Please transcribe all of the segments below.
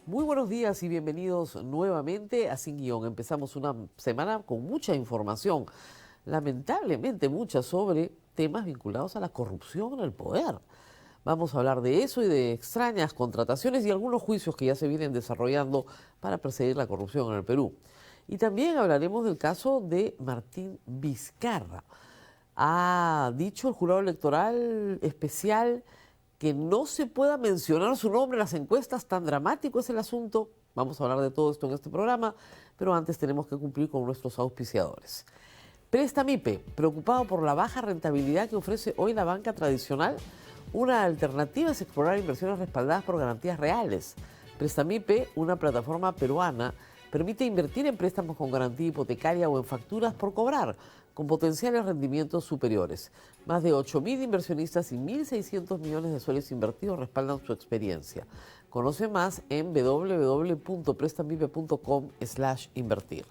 Muy buenos días y bienvenidos nuevamente a Sin Guión. Empezamos una semana con mucha información, lamentablemente mucha, sobre temas vinculados a la corrupción en el poder. Vamos a hablar de eso y de extrañas contrataciones y algunos juicios que ya se vienen desarrollando para perseguir la corrupción en el Perú. Y también hablaremos del caso de Martín Vizcarra. Ha dicho el jurado electoral especial que no se pueda mencionar su nombre en las encuestas, tan dramático es el asunto. Vamos a hablar de todo esto en este programa, pero antes tenemos que cumplir con nuestros auspiciadores. Prestamipe, preocupado por la baja rentabilidad que ofrece hoy la banca tradicional, una alternativa es explorar inversiones respaldadas por garantías reales. Prestamipe, una plataforma peruana, permite invertir en préstamos con garantía hipotecaria o en facturas por cobrar, con potenciales rendimientos superiores. Más de 8.000 inversionistas y 1.600 millones de soles invertidos respaldan su experiencia. Conoce más en www.prestamipe.com/invertir.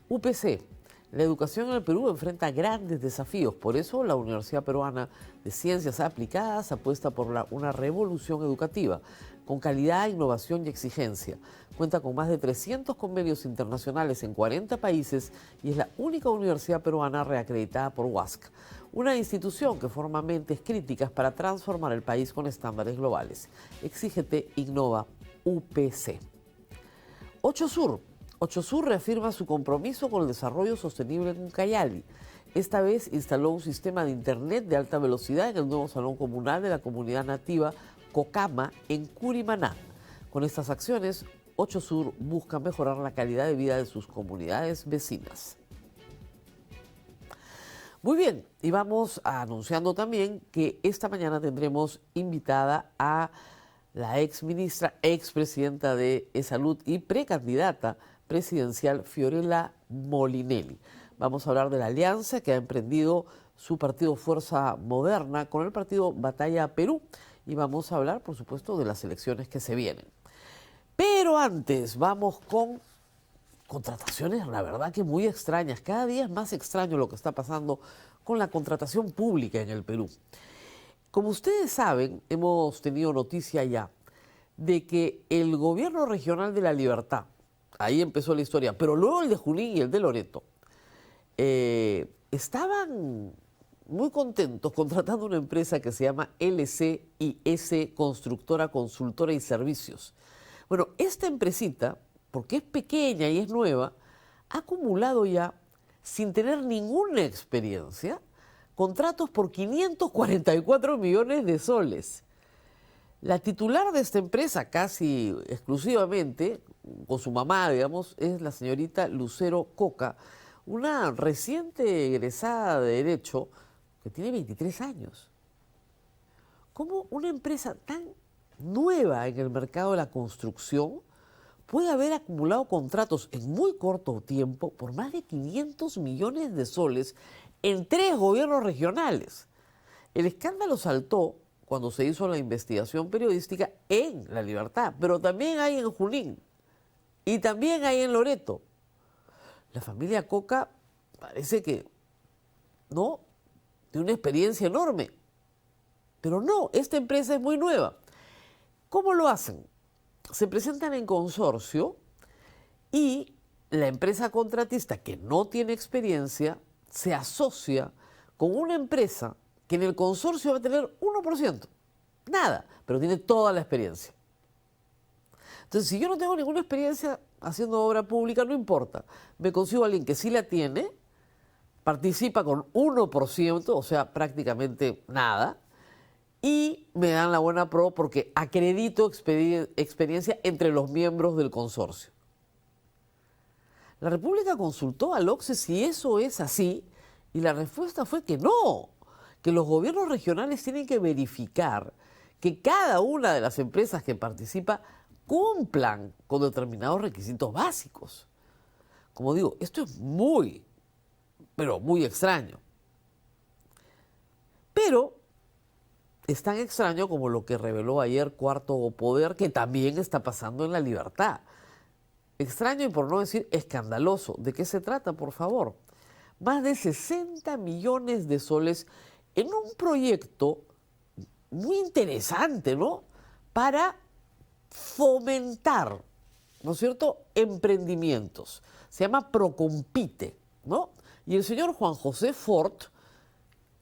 UPC. La educación en el Perú enfrenta grandes desafíos, por eso la Universidad Peruana de Ciencias Aplicadas apuesta por una revolución educativa, con calidad, innovación y exigencia. Cuenta con más de 300 convenios internacionales en 40 países y es la única universidad peruana reacreditada por WASC, una institución que forma mentes críticas para transformar el país con estándares globales. Exígete, innova, UPC. 8Sur. 8Sur reafirma su compromiso con el desarrollo sostenible en Ucayali. Esta vez instaló un sistema de internet de alta velocidad en el nuevo salón comunal de la comunidad nativa Cocama en Curimaná. Con estas acciones, 8Sur busca mejorar la calidad de vida de sus comunidades vecinas. Muy bien, y vamos anunciando también que esta mañana tendremos invitada a la exministra, expresidenta de Salud y precandidata presidencial Fiorella Molinelli. Vamos a hablar de la alianza que ha emprendido su partido Fuerza Moderna con el partido Batalla Perú y vamos a hablar, por supuesto, de las elecciones que se vienen. Pero antes vamos con contrataciones, la verdad que muy extrañas. Cada día es más extraño lo que está pasando con la contratación pública en el Perú. Como ustedes saben, hemos tenido noticia ya de que el gobierno regional de La Libertad, ahí empezó la historia, pero luego el de Junín y el de Loreto, estaban muy contentos contratando una empresa que se llama LCIS Constructora, Consultora y Servicios. Bueno, esta empresita, porque es pequeña y es nueva, ha acumulado ya, sin tener ninguna experiencia, contratos por 544 millones de soles. La titular de esta empresa, casi exclusivamente, con su mamá, digamos, es la señorita Lucero Coca, una reciente egresada de Derecho que tiene 23 años. ¿Cómo una empresa tan nueva en el mercado de la construcción puede haber acumulado contratos en muy corto tiempo por más de 500 millones de soles en 3 gobiernos regionales? El escándalo saltó cuando se hizo la investigación periodística en La Libertad, pero también hay en Junín y también hay en Loreto. La familia Coca parece que, ¿no?, tiene una experiencia enorme, pero no, esta empresa es muy nueva. ¿Cómo lo hacen? Se presentan en consorcio y la empresa contratista, que no tiene experiencia, se asocia con una empresa que en el consorcio va a tener 1%, nada, pero tiene toda la experiencia. Entonces, si yo no tengo ninguna experiencia haciendo obra pública, no importa. Me consigo a alguien que sí la tiene, participa con 1%, o sea, prácticamente nada, y me dan la buena pro porque acredito experiencia entre los miembros del consorcio. La República consultó al OCSE si eso es así y la respuesta fue que no, que los gobiernos regionales tienen que verificar que cada una de las empresas que participa cumplan con determinados requisitos básicos. Como digo, esto es muy, pero muy extraño. Pero es tan extraño como lo que reveló ayer Cuarto Poder, que también está pasando en La Libertad. Extraño y por no decir escandaloso. ¿De qué se trata, por favor? Más de 60 millones de soles en un proyecto muy interesante, ¿no?, para fomentar, ¿no es cierto?, emprendimientos. Se llama Procompite, ¿no? Y el señor Juan José Fort,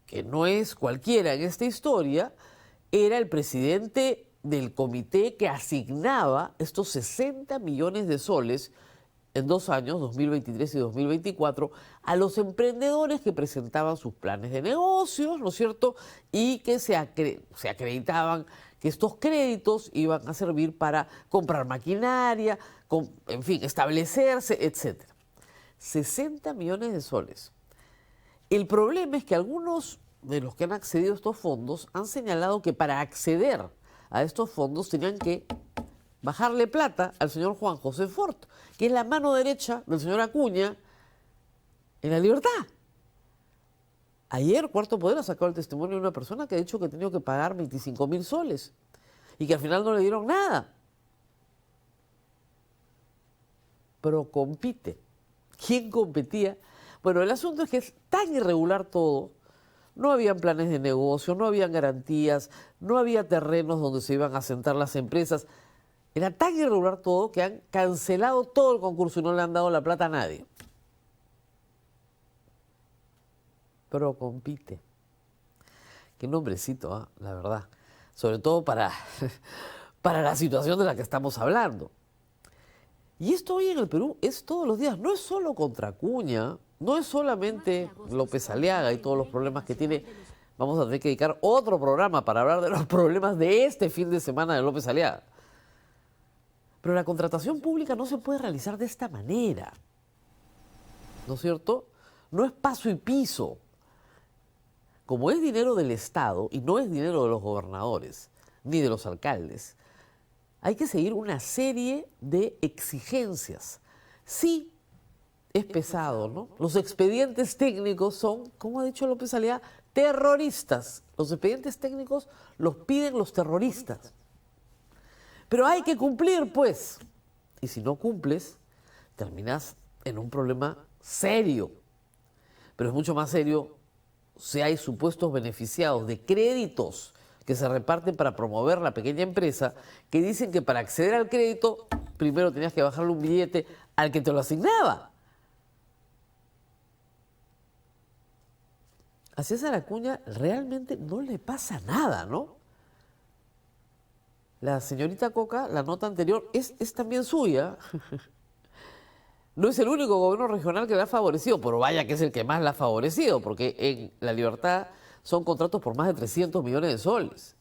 que no es cualquiera en esta historia, era el presidente del comité que asignaba estos 60 millones de soles en 2 años, 2023 y 2024, a los emprendedores que presentaban sus planes de negocios, ¿no es cierto?, y que se acreditaban que estos créditos iban a servir para comprar maquinaria, en fin, establecerse, etc. 60 millones de soles. El problema es que algunos de los que han accedido a estos fondos han señalado que para acceder a estos fondos tenían que bajarle plata al señor Juan José Fort, que es la mano derecha del señor Acuña en La Libertad. Ayer Cuarto Poder ha sacado el testimonio de una persona que ha dicho que ha tenido que pagar 25.000 soles y que al final no le dieron nada. Procompite. ¿Quién competía? Bueno, el asunto es que es tan irregular todo. No habían planes de negocio, no habían garantías, no había terrenos donde se iban a asentar las empresas. Era tan irregular todo que han cancelado todo el concurso y no le han dado la plata a nadie. Procompite. Qué nombrecito, ¿eh? La verdad. Sobre todo para la situación de la que estamos hablando. Y esto hoy en el Perú es todos los días. No es solo contra Acuña, no es solamente López Aliaga y todos los problemas que tiene. Vamos a tener que dedicar otro programa para hablar de los problemas de este fin de semana de López Aliaga. Pero la contratación pública no se puede realizar de esta manera, ¿no es cierto? No es paso y piso. Como es dinero del Estado y no es dinero de los gobernadores ni de los alcaldes, hay que seguir una serie de exigencias. Sí, es pesado, ¿no? Los expedientes técnicos son, como ha dicho López Aliaga, terroristas. Los expedientes técnicos los piden los terroristas. Pero hay que cumplir, pues. Y si no cumples, terminas en un problema serio. Pero es mucho más serio si hay supuestos beneficiados de créditos que se reparten para promover la pequeña empresa, que dicen que para acceder al crédito, primero tenías que bajarle un billete al que te lo asignaba. A César Acuña realmente no le pasa nada, ¿no? La señorita Coca, la nota anterior, es también suya. No es el único gobierno regional que la ha favorecido, pero vaya que es el que más la ha favorecido, porque en La Libertad son contratos por más de 300 millones de soles.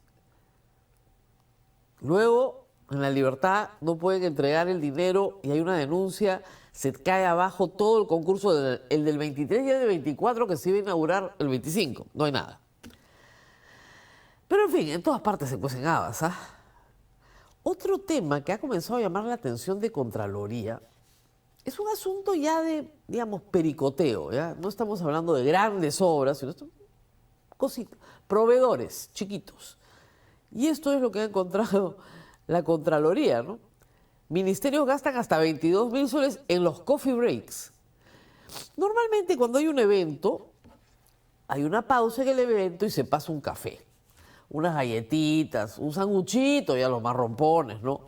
Luego, en La Libertad no pueden entregar el dinero y hay una denuncia, se cae abajo todo el concurso, el del 23 y el del 24 que se iba a inaugurar el 25, no hay nada. Pero en fin, en todas partes se cuecen habas, ¿ah? Otro tema que ha comenzado a llamar la atención de Contraloría es un asunto ya de, digamos, pericoteo, ¿ya? No estamos hablando de grandes obras, sino cositas, proveedores chiquitos. Y esto es lo que ha encontrado la Contraloría, ¿no? Ministerios gastan hasta 22.000 soles en los coffee breaks. Normalmente cuando hay un evento, hay una pausa en el evento y se pasa un café, unas galletitas, un sanguchito y a los más rompones, ¿no?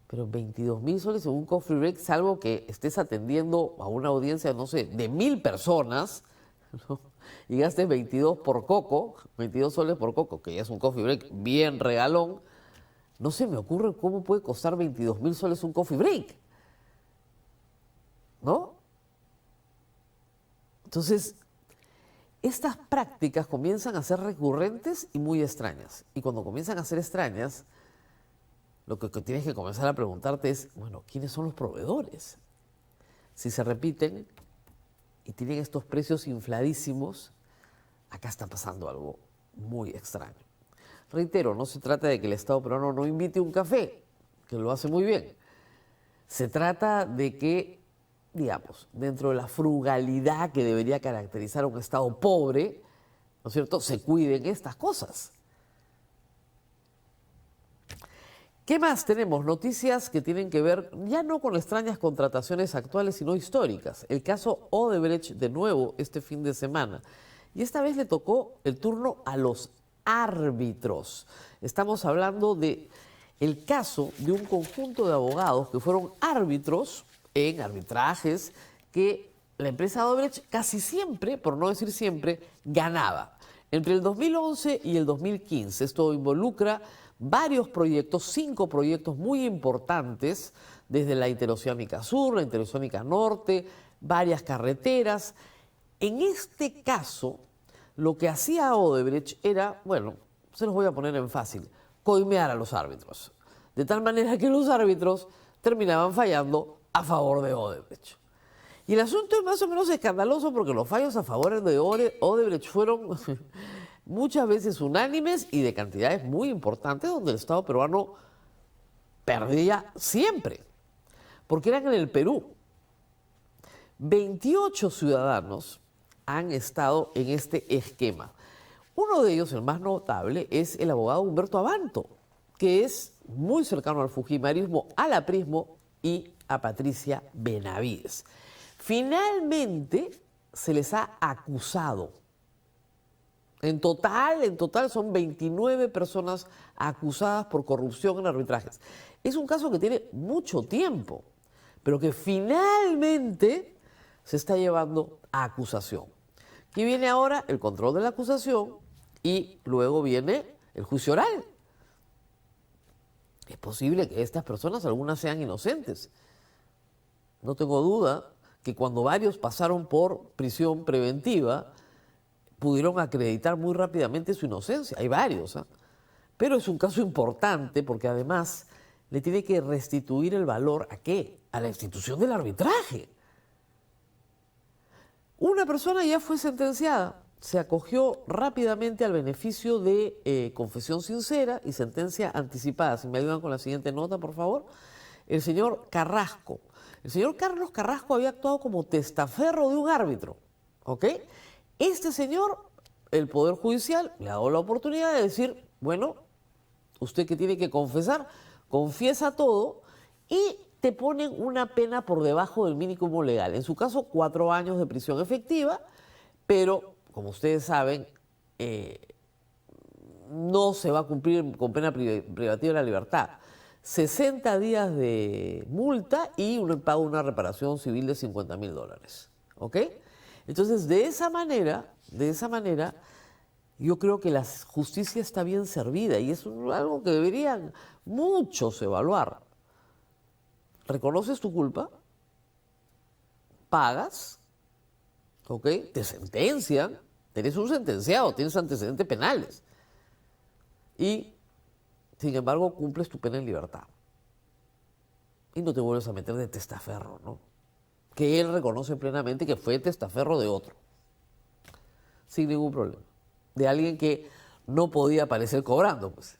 Pero 22.000 soles en un coffee break, salvo que estés atendiendo a una audiencia, no sé, de 1.000 personas, ¿no? Y gastes 22 por coco, 22 soles por coco, que ya es un coffee break bien regalón, no se me ocurre cómo puede costar 22.000 soles un coffee break, ¿no? Entonces, estas prácticas comienzan a ser recurrentes y muy extrañas. Y cuando comienzan a ser extrañas, lo que tienes que comenzar a preguntarte es, bueno, ¿quiénes son los proveedores? Si se repiten y tienen estos precios infladísimos, acá está pasando algo muy extraño. Reitero, no se trata de que el Estado peruano no invite un café, que lo hace muy bien. Se trata de que, digamos, dentro de la frugalidad que debería caracterizar a un Estado pobre, ¿no es cierto?, se cuiden estas cosas. ¿Qué más tenemos? Noticias que tienen que ver ya no con extrañas contrataciones actuales, sino históricas. El caso Odebrecht de nuevo este fin de semana. Y esta vez le tocó el turno a los árbitros. Estamos hablando de el caso de un conjunto de abogados que fueron árbitros en arbitrajes que la empresa Odebrecht casi siempre, por no decir siempre, ganaba. Entre el 2011 y el 2015, esto involucra varios proyectos, 5 proyectos muy importantes, desde la Interoceánica Sur, la Interoceánica Norte, varias carreteras. En este caso, lo que hacía Odebrecht era, bueno, se los voy a poner en fácil, coimear a los árbitros. De tal manera que los árbitros terminaban fallando a favor de Odebrecht. Y el asunto es más o menos escandaloso porque los fallos a favor de Odebrecht fueron muchas veces unánimes y de cantidades muy importantes, donde el Estado peruano perdía siempre, porque eran en el Perú. 28 ciudadanos han estado en este esquema. Uno de ellos, el más notable, es el abogado Humberto Abanto, que es muy cercano al fujimorismo, al aprismo y a Patricia Benavides. Finalmente se les ha acusado. En total son 29 personas acusadas por corrupción en arbitrajes. Es un caso que tiene mucho tiempo, pero que finalmente se está llevando a acusación. Aquí viene ahora el control de la acusación y luego viene el juicio oral. Es posible que estas personas, algunas sean inocentes. No tengo duda que cuando varios pasaron por prisión preventiva, pudieron acreditar muy rápidamente su inocencia. Hay varios, ¿eh? Pero es un caso importante porque además le tiene que restituir el valor ¿a qué? A la institución del arbitraje. Una persona ya fue sentenciada, se acogió rápidamente al beneficio de confesión sincera y sentencia anticipada. Si me ayudan con la siguiente nota, por favor. El señor Carrasco. El señor Carlos Carrasco había actuado como testaferro de un árbitro, ¿ok? Este señor, el Poder Judicial, le ha dado la oportunidad de decir, bueno, usted que tiene que confesar, confiesa todo y te ponen una pena por debajo del mínimo legal. En su caso, 4 años de prisión efectiva, pero, como ustedes saben, no se va a cumplir con pena privativa de la libertad. 60 días de multa y un pago de una reparación civil de $50.000, ¿ok? Entonces, de esa manera, yo creo que la justicia está bien servida y es algo que deberían muchos evaluar. Reconoces tu culpa, pagas, ¿ok? Te sentencian, eres un sentenciado, tienes antecedentes penales y, sin embargo, cumples tu pena en libertad y no te vuelves a meter de testaferro, ¿no? Que él reconoce plenamente que fue testaferro de otro, sin ningún problema, de alguien que no podía aparecer cobrando, pues.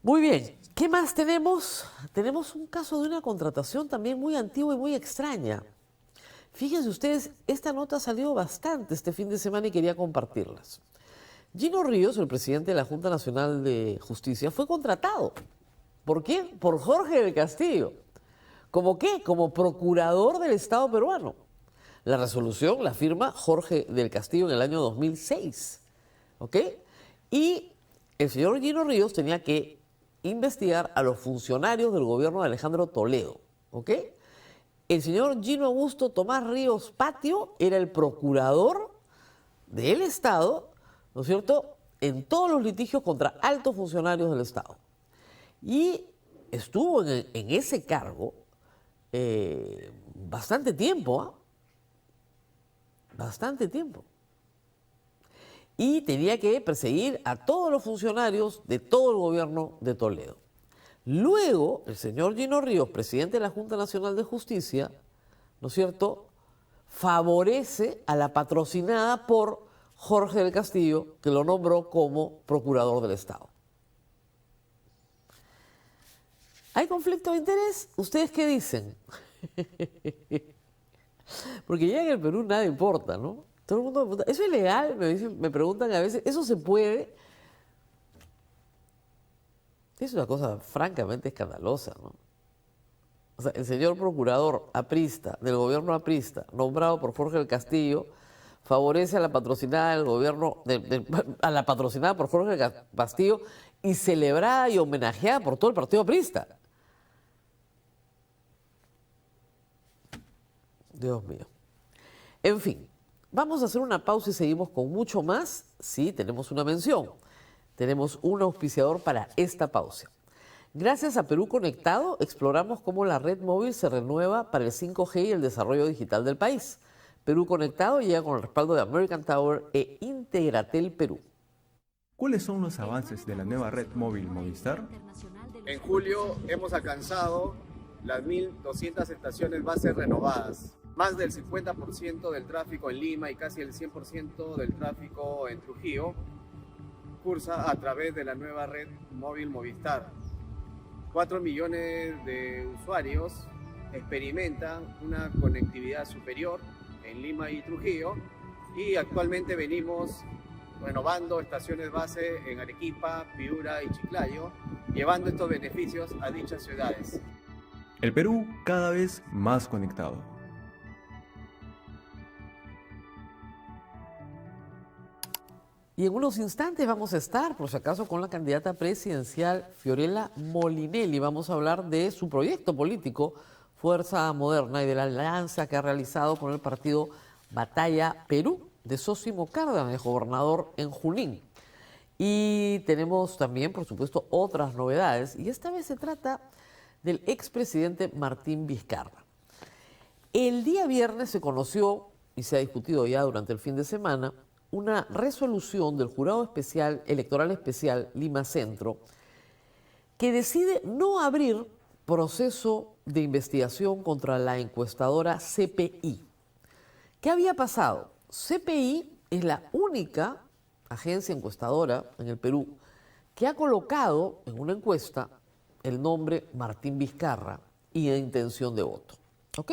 Muy bien, ¿qué más tenemos? Tenemos un caso de una contratación también muy antigua y muy extraña. Fíjense ustedes, esta nota salió bastante este fin de semana y quería compartirlas. Gino Ríos, el presidente de la Junta Nacional de Justicia, fue contratado. ¿Por quién? Por Jorge del Castillo. ¿Cómo qué? Como procurador del Estado peruano. La resolución la firma Jorge del Castillo en el año 2006. ¿Ok? Y el señor Gino Ríos tenía que investigar a los funcionarios del gobierno de Alejandro Toledo. ¿Ok? El señor Gino Augusto Tomás Ríos Patio era el procurador del Estado, ¿no es cierto?, en todos los litigios contra altos funcionarios del Estado. Y estuvo en ese cargo bastante tiempo, ¿eh? Bastante tiempo. Y tenía que perseguir a todos los funcionarios de todo el gobierno de Toledo. Luego, el señor Gino Ríos, presidente de la Junta Nacional de Justicia, ¿no es cierto?, favorece a la patrocinada por Jorge del Castillo, que lo nombró como procurador del Estado. ¿Hay conflicto de interés? ¿Ustedes qué dicen? Porque ya en el Perú nada importa, ¿no? Todo el mundo me pregunta, ¿eso es legal? Me preguntan a veces, ¿eso se puede? Es una cosa francamente escandalosa, ¿no? O sea, el señor procurador aprista, del gobierno aprista, nombrado por Jorge del Castillo, favorece a la patrocinada del gobierno, a la patrocinada por Jorge del Castillo y celebrada y homenajeada por todo el partido aprista. Dios mío. En fin, vamos a hacer una pausa y seguimos con mucho más. Sí, tenemos una mención. Tenemos un auspiciador para esta pausa. Gracias a Perú Conectado, exploramos cómo la red móvil se renueva para el 5G y el desarrollo digital del país. Perú Conectado llega con el respaldo de American Tower e Integratel Perú. ¿Cuáles son los avances de la nueva red móvil Movistar? En julio hemos alcanzado las 1.200 estaciones base renovadas. Más del 50% del tráfico en Lima y casi el 100% del tráfico en Trujillo cursa a través de la nueva red móvil Movistar. 4 millones de usuarios experimentan una conectividad superior en Lima y Trujillo y actualmente venimos renovando estaciones base en Arequipa, Piura y Chiclayo, llevando estos beneficios a dichas ciudades. El Perú cada vez más conectado. Y en unos instantes vamos a estar, por si acaso, con la candidata presidencial Fiorella Molinelli. Vamos a hablar de su proyecto político, Fuerza Moderna, y de la alianza que ha realizado con el partido Batalla Perú, de Zósimo Cárdenas, gobernador en Junín. Y tenemos también, por supuesto, otras novedades. Y esta vez se trata del expresidente Martín Vizcarra. El día viernes se conoció, y se ha discutido ya durante el fin de semana, una resolución del Jurado Electoral Especial Lima Centro que decide no abrir proceso de investigación contra la encuestadora CPI. ¿Qué había pasado? CPI es la única agencia encuestadora en el Perú que ha colocado en una encuesta el nombre Martín Vizcarra y de intención de voto. ¿Ok?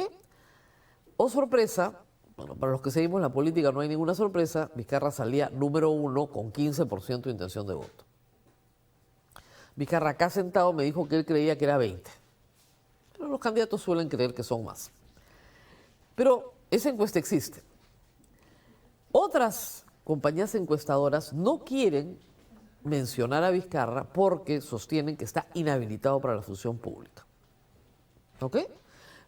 Oh, sorpresa. Bueno, para los que seguimos la política no hay ninguna sorpresa, Vizcarra salía número 1 con 15% de intención de voto. Vizcarra acá sentado me dijo que él creía que era 20%. Pero los candidatos suelen creer que son más. Pero esa encuesta existe. Otras compañías encuestadoras no quieren mencionar a Vizcarra porque sostienen que está inhabilitado para la función pública. ¿Ok?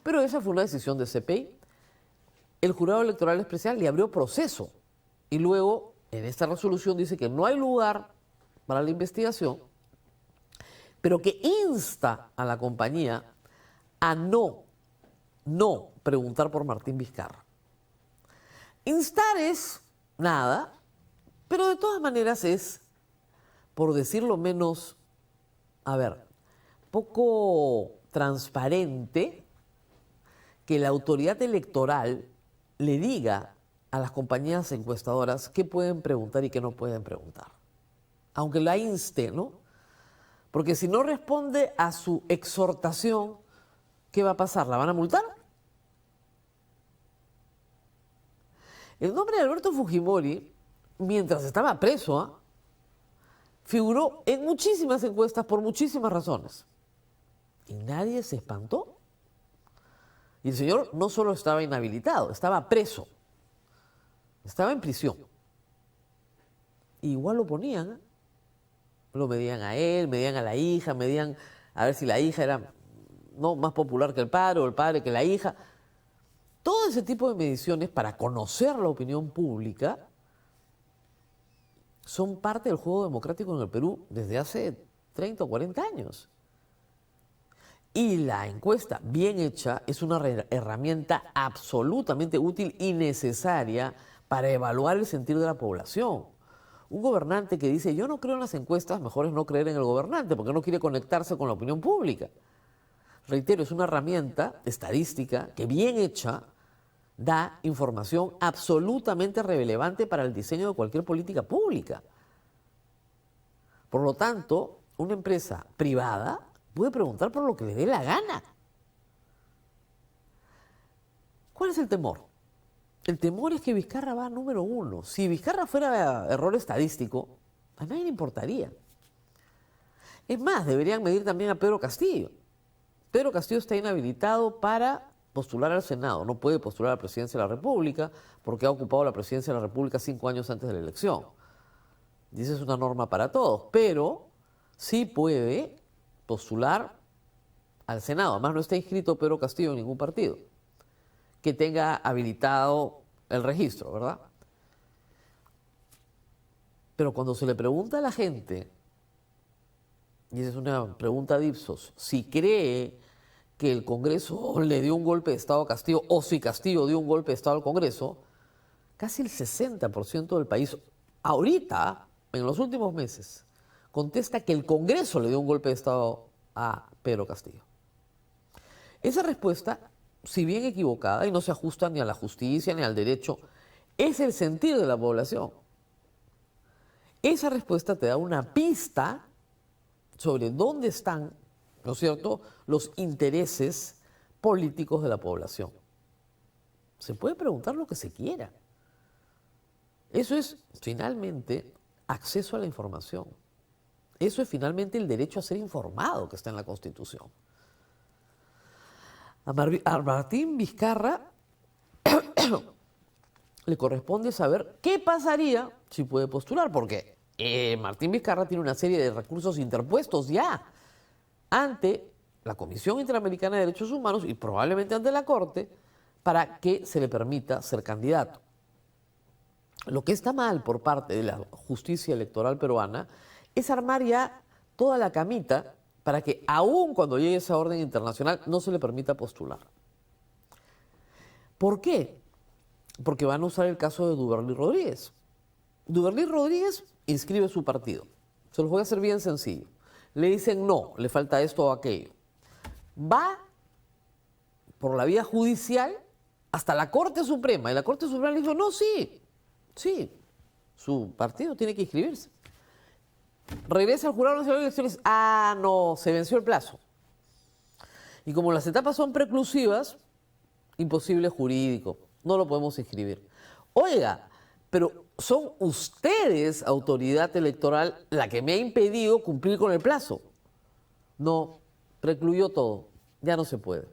Pero esa fue una decisión de CPI. El Jurado Electoral Especial le abrió proceso y luego en esta resolución dice que no hay lugar para la investigación, pero que insta a la compañía a no preguntar por Martín Vizcarra. Instar es nada, pero de todas maneras es, por decirlo menos, poco transparente que la autoridad electoral le diga a las compañías encuestadoras qué pueden preguntar y qué no pueden preguntar. Aunque la inste, ¿no? Porque si no responde a su exhortación, ¿qué va a pasar? ¿La van a multar? El nombre de Alberto Fujimori, mientras estaba preso, figuró en muchísimas encuestas por muchísimas razones. Y nadie se espantó. Y el señor no solo estaba inhabilitado, estaba preso. Estaba en prisión. Igual lo ponían. Lo medían a él, medían a la hija, medían a ver si la hija era más popular que el padre o el padre que la hija. Todo ese tipo de mediciones para conocer la opinión pública son parte del juego democrático en el Perú desde hace 30 o 40 años. Y la encuesta bien hecha es una herramienta absolutamente útil y necesaria para evaluar el sentir de la población. Un gobernante que dice, yo no creo en las encuestas, mejor es no creer en el gobernante, porque no quiere conectarse con la opinión pública. Reitero, es una herramienta estadística que bien hecha da información absolutamente relevante para el diseño de cualquier política pública. Por lo tanto, una empresa privada puede preguntar por lo que le dé la gana. ¿Cuál es el temor? El temor es que Vizcarra va número 1. Si Vizcarra fuera error estadístico, a nadie le importaría. Es más, deberían medir también a Pedro Castillo. Pedro Castillo está inhabilitado para postular al Senado. No puede postular a la presidencia de la República porque ha ocupado la presidencia de la República 5 años antes de la elección. Y esa es una norma para todos. Pero sí puede postular al Senado. Además no está inscrito Pedro Castillo en ningún partido que tenga habilitado el registro, ¿verdad? Pero cuando se le pregunta a la gente, y esa es una pregunta de Ipsos, si cree que el Congreso le dio un golpe de Estado a Castillo o si Castillo dio un golpe de Estado al Congreso, casi el 60% del país, ahorita, en los últimos meses, contesta que el Congreso le dio un golpe de Estado a Pedro Castillo. Esa respuesta, si bien equivocada y no se ajusta ni a la justicia ni al derecho, es el sentir de la población. Esa respuesta te da una pista sobre dónde están, ¿no es cierto?, los intereses políticos de la población. Se puede preguntar lo que se quiera. Eso es, finalmente, acceso a la información. Eso es, finalmente, el derecho a ser informado que está en la Constitución. A Martín Vizcarra le corresponde saber qué pasaría si puede postular, porque Martín Vizcarra tiene una serie de recursos interpuestos ya ante la Comisión Interamericana de Derechos Humanos y probablemente ante la Corte para que se le permita ser candidato. Lo que está mal por parte de la justicia electoral peruana es armar ya toda la camita para que aún cuando llegue esa orden internacional no se le permita postular. ¿Por qué? Porque van a usar el caso de Duberly Rodríguez. Duberly Rodríguez inscribe su partido. Se los voy a hacer bien sencillo. Le dicen no, le falta esto o aquello. Va por la vía judicial hasta la Corte Suprema. Y la Corte Suprema le dijo, no, sí, su partido tiene que inscribirse. Regresa al Jurado Nacional de Elecciones. Ah, no, se venció el plazo. Y como las etapas son preclusivas, imposible jurídico, no lo podemos inscribir. Oiga, pero son ustedes, autoridad electoral, la que me ha impedido cumplir con el plazo. No, precluyó todo, ya no se puede.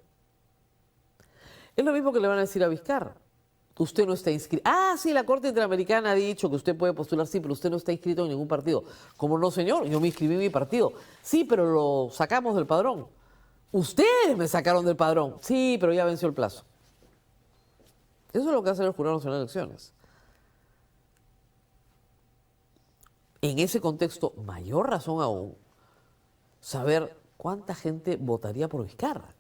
Es lo mismo que le van a decir a Vizcarra. Usted no está inscrito. Ah, sí, la Corte Interamericana ha dicho que usted puede postular, sí, pero usted no está inscrito en ningún partido. Como no, señor, yo me inscribí en mi partido. Sí, pero lo sacamos del padrón. Ustedes me sacaron del padrón. Sí, pero ya venció el plazo. Eso es lo que hace el Jurado Nacional de Elecciones. En ese contexto, mayor razón aún, saber cuánta gente votaría por Vizcarra.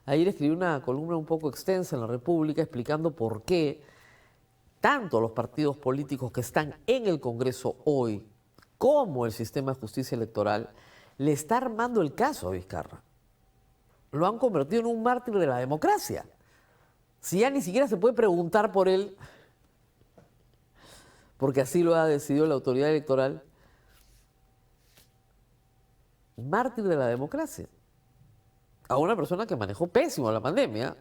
Ayer escribí una columna un poco extensa en La República explicando por qué tanto los partidos políticos que están en el Congreso hoy como el sistema de justicia electoral le está armando el caso a Vizcarra. Lo han convertido en un mártir de la democracia. Si ya ni siquiera se puede preguntar por él, porque así lo ha decidido la autoridad electoral, mártir de la democracia. A una persona que manejó pésimo la pandemia,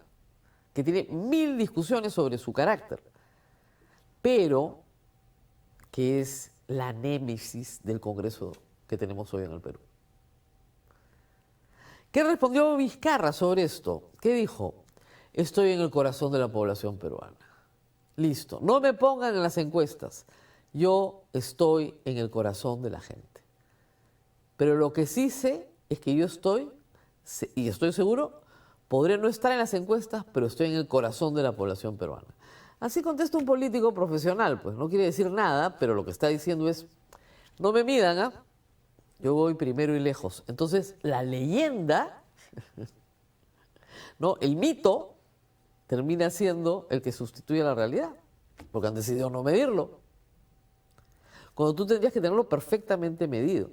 que tiene 1000 discusiones sobre su carácter, pero que es la némesis del Congreso que tenemos hoy en el Perú. ¿Qué respondió Vizcarra sobre esto? ¿Qué dijo? Estoy en el corazón de la población peruana. Listo, no me pongan en las encuestas. Yo estoy en el corazón de la gente. Pero lo que sí sé es que yo estoy, y estoy seguro, podré no estar en las encuestas, pero estoy en el corazón de la población peruana. Así contesta un político profesional, pues no quiere decir nada, pero lo que está diciendo es, no me midan, ¿ah? Yo voy primero y lejos. Entonces, la leyenda, ¿no? El mito termina siendo el que sustituye a la realidad, porque han decidido no medirlo. Cuando tú tendrías que tenerlo perfectamente medido.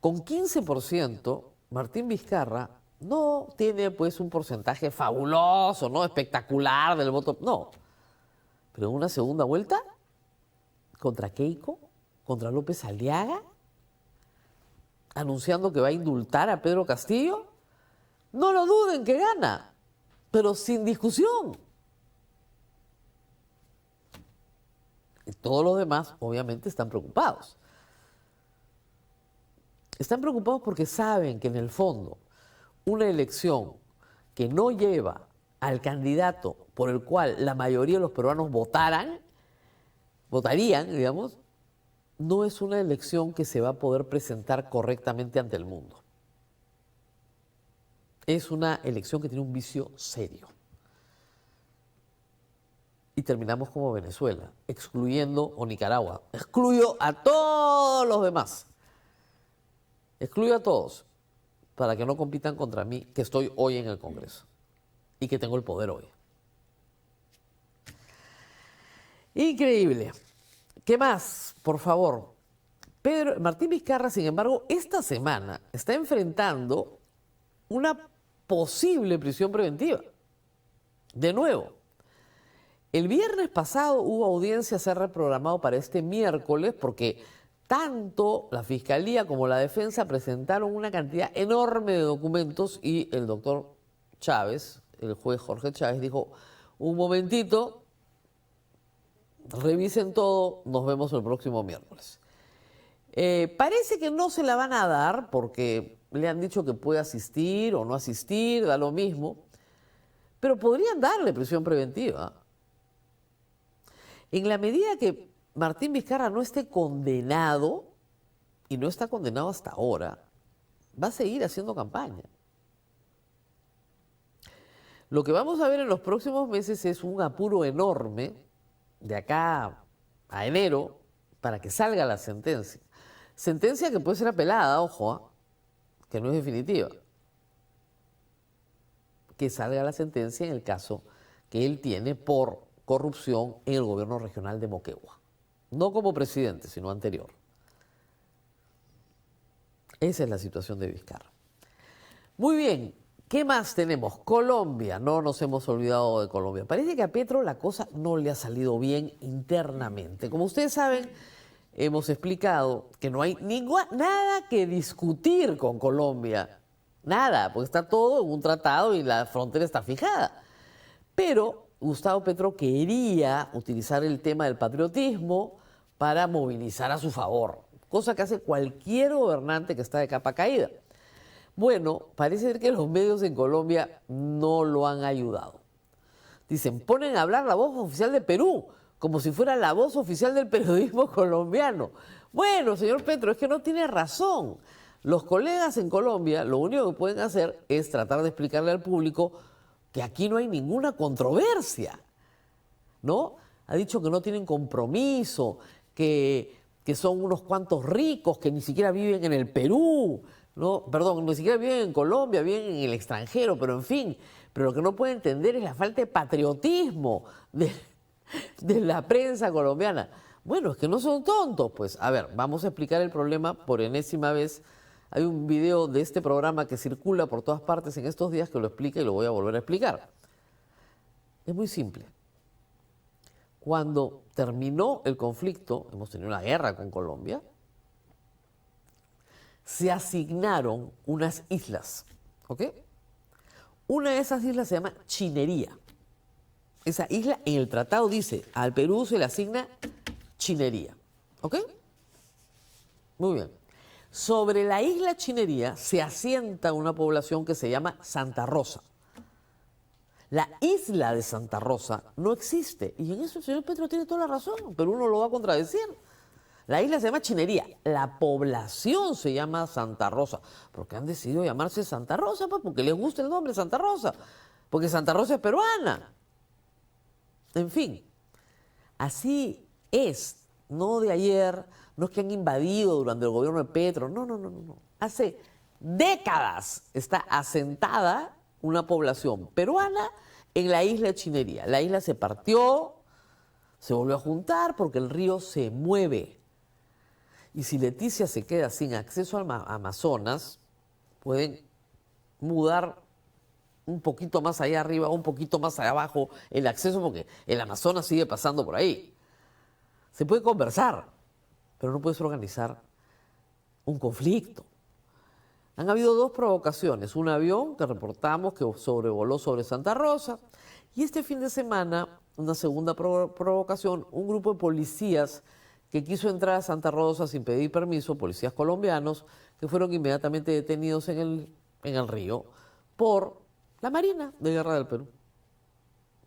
Con 15%, Martín Vizcarra no tiene pues un porcentaje fabuloso, ¿no? Espectacular del voto, no. Pero en una segunda vuelta, contra Keiko, contra López Aliaga, anunciando que va a indultar a Pedro Castillo, no lo duden que gana, pero sin discusión. Y todos los demás, obviamente, están preocupados. Están preocupados porque saben que en el fondo una elección que no lleva al candidato por el cual la mayoría de los peruanos votarían, digamos, no es una elección que se va a poder presentar correctamente ante el mundo. Es una elección que tiene un vicio serio. Y terminamos como Venezuela, excluyendo, o Nicaragua, excluyo a todos los demás. Excluyo a todos para que no compitan contra mí, que estoy hoy en el Congreso y que tengo el poder hoy. Increíble. ¿Qué más? Por favor. Martín Vizcarra, sin embargo, esta semana está enfrentando una posible prisión preventiva. De nuevo. El viernes pasado hubo audiencia, se ha reprogramado para este miércoles porque tanto la Fiscalía como la Defensa presentaron una cantidad enorme de documentos y el doctor Chávez, el juez Jorge Chávez, dijo, un momentito, revisen todo, nos vemos el próximo miércoles. Parece que no se la van a dar porque le han dicho que puede asistir o no asistir, da lo mismo, pero podrían darle prisión preventiva. En la medida que Martín Vizcarra no esté condenado, y no está condenado hasta ahora, va a seguir haciendo campaña. Lo que vamos a ver en los próximos meses es un apuro enorme, de acá a enero, para que salga la sentencia. Sentencia que puede ser apelada, ojo, que no es definitiva. Que salga la sentencia en el caso que él tiene por corrupción en el gobierno regional de Moquegua. No como presidente, sino anterior. Esa es la situación de Vizcarra. Muy bien, ¿qué más tenemos? Colombia, no nos hemos olvidado de Colombia. Parece que a Petro la cosa no le ha salido bien internamente. Como ustedes saben, hemos explicado que no hay nada que discutir con Colombia. Nada, porque está todo en un tratado y la frontera está fijada. Pero Gustavo Petro quería utilizar el tema del patriotismo para movilizar a su favor, cosa que hace cualquier gobernante que está de capa caída. Bueno, parece ser que los medios en Colombia no lo han ayudado. Dicen, ponen a hablar la voz oficial de Perú, como si fuera la voz oficial del periodismo colombiano. Bueno, señor Petro, es que no tiene razón. Los colegas en Colombia lo único que pueden hacer es tratar de explicarle al público que aquí no hay ninguna controversia, ¿no? Ha dicho que no tienen compromiso, que son unos cuantos ricos que ni siquiera viven en el Perú, ¿no? Perdón, ni siquiera viven en Colombia, viven en el extranjero, pero en fin. Pero lo que no puede entender es la falta de patriotismo de la prensa colombiana. Bueno, es que no son tontos, pues. A ver, vamos a explicar el problema por enésima vez. Hay un video de este programa que circula por todas partes en estos días que lo explica y lo voy a volver a explicar. Es muy simple. Cuando terminó el conflicto, hemos tenido una guerra con Colombia, se asignaron unas islas, ¿ok? Una de esas islas se llama Chinería. Esa isla en el tratado dice, al Perú se le asigna Chinería, ¿ok? Muy bien. Sobre la isla Chinería se asienta una población que se llama Santa Rosa. La isla de Santa Rosa no existe. Y en eso el señor Petro tiene toda la razón, pero uno lo va a contradecir. La isla se llama Chinería. La población se llama Santa Rosa. ¿Por qué han decidido llamarse Santa Rosa? Pues porque les gusta el nombre Santa Rosa. Porque Santa Rosa es peruana. En fin, así es. No de ayer, no es que han invadido durante el gobierno de Petro. No. Hace décadas está asentada una población peruana en la isla de Chinería. La isla se partió, se volvió a juntar porque el río se mueve. Y si Leticia se queda sin acceso al Amazonas, pueden mudar un poquito más allá arriba, un poquito más allá abajo el acceso porque el Amazonas sigue pasando por ahí. Se puede conversar, pero no puedes organizar un conflicto. Han habido dos provocaciones. Un avión que reportamos que sobrevoló sobre Santa Rosa y este fin de semana una segunda provocación, un grupo de policías que quiso entrar a Santa Rosa sin pedir permiso, policías colombianos, que fueron inmediatamente detenidos en el río por la Marina de Guerra del Perú.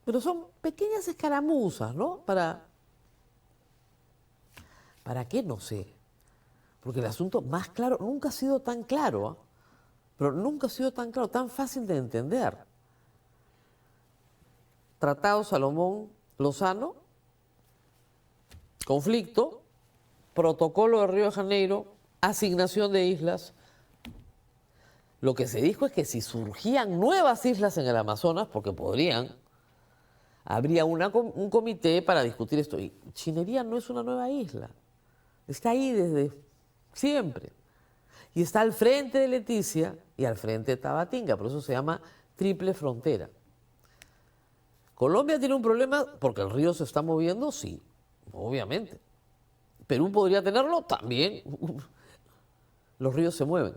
Pero son pequeñas escaramuzas, ¿no? Para ¿Para qué? No sé. Porque el asunto más claro, nunca ha sido tan claro, ¿ah? Pero nunca ha sido tan claro, tan fácil de entender. Tratado Salomón-Lozano, conflicto, protocolo de Río de Janeiro, asignación de islas. Lo que se dijo es que si surgían nuevas islas en el Amazonas, porque podrían, habría un comité para discutir esto. Y Chinería no es una nueva isla, está ahí desde siempre. Y está al frente de Leticia y al frente de Tabatinga, por eso se llama triple frontera. ¿Colombia tiene un problema porque el río se está moviendo? Sí, obviamente. ¿Perú podría tenerlo? También. Los ríos se mueven,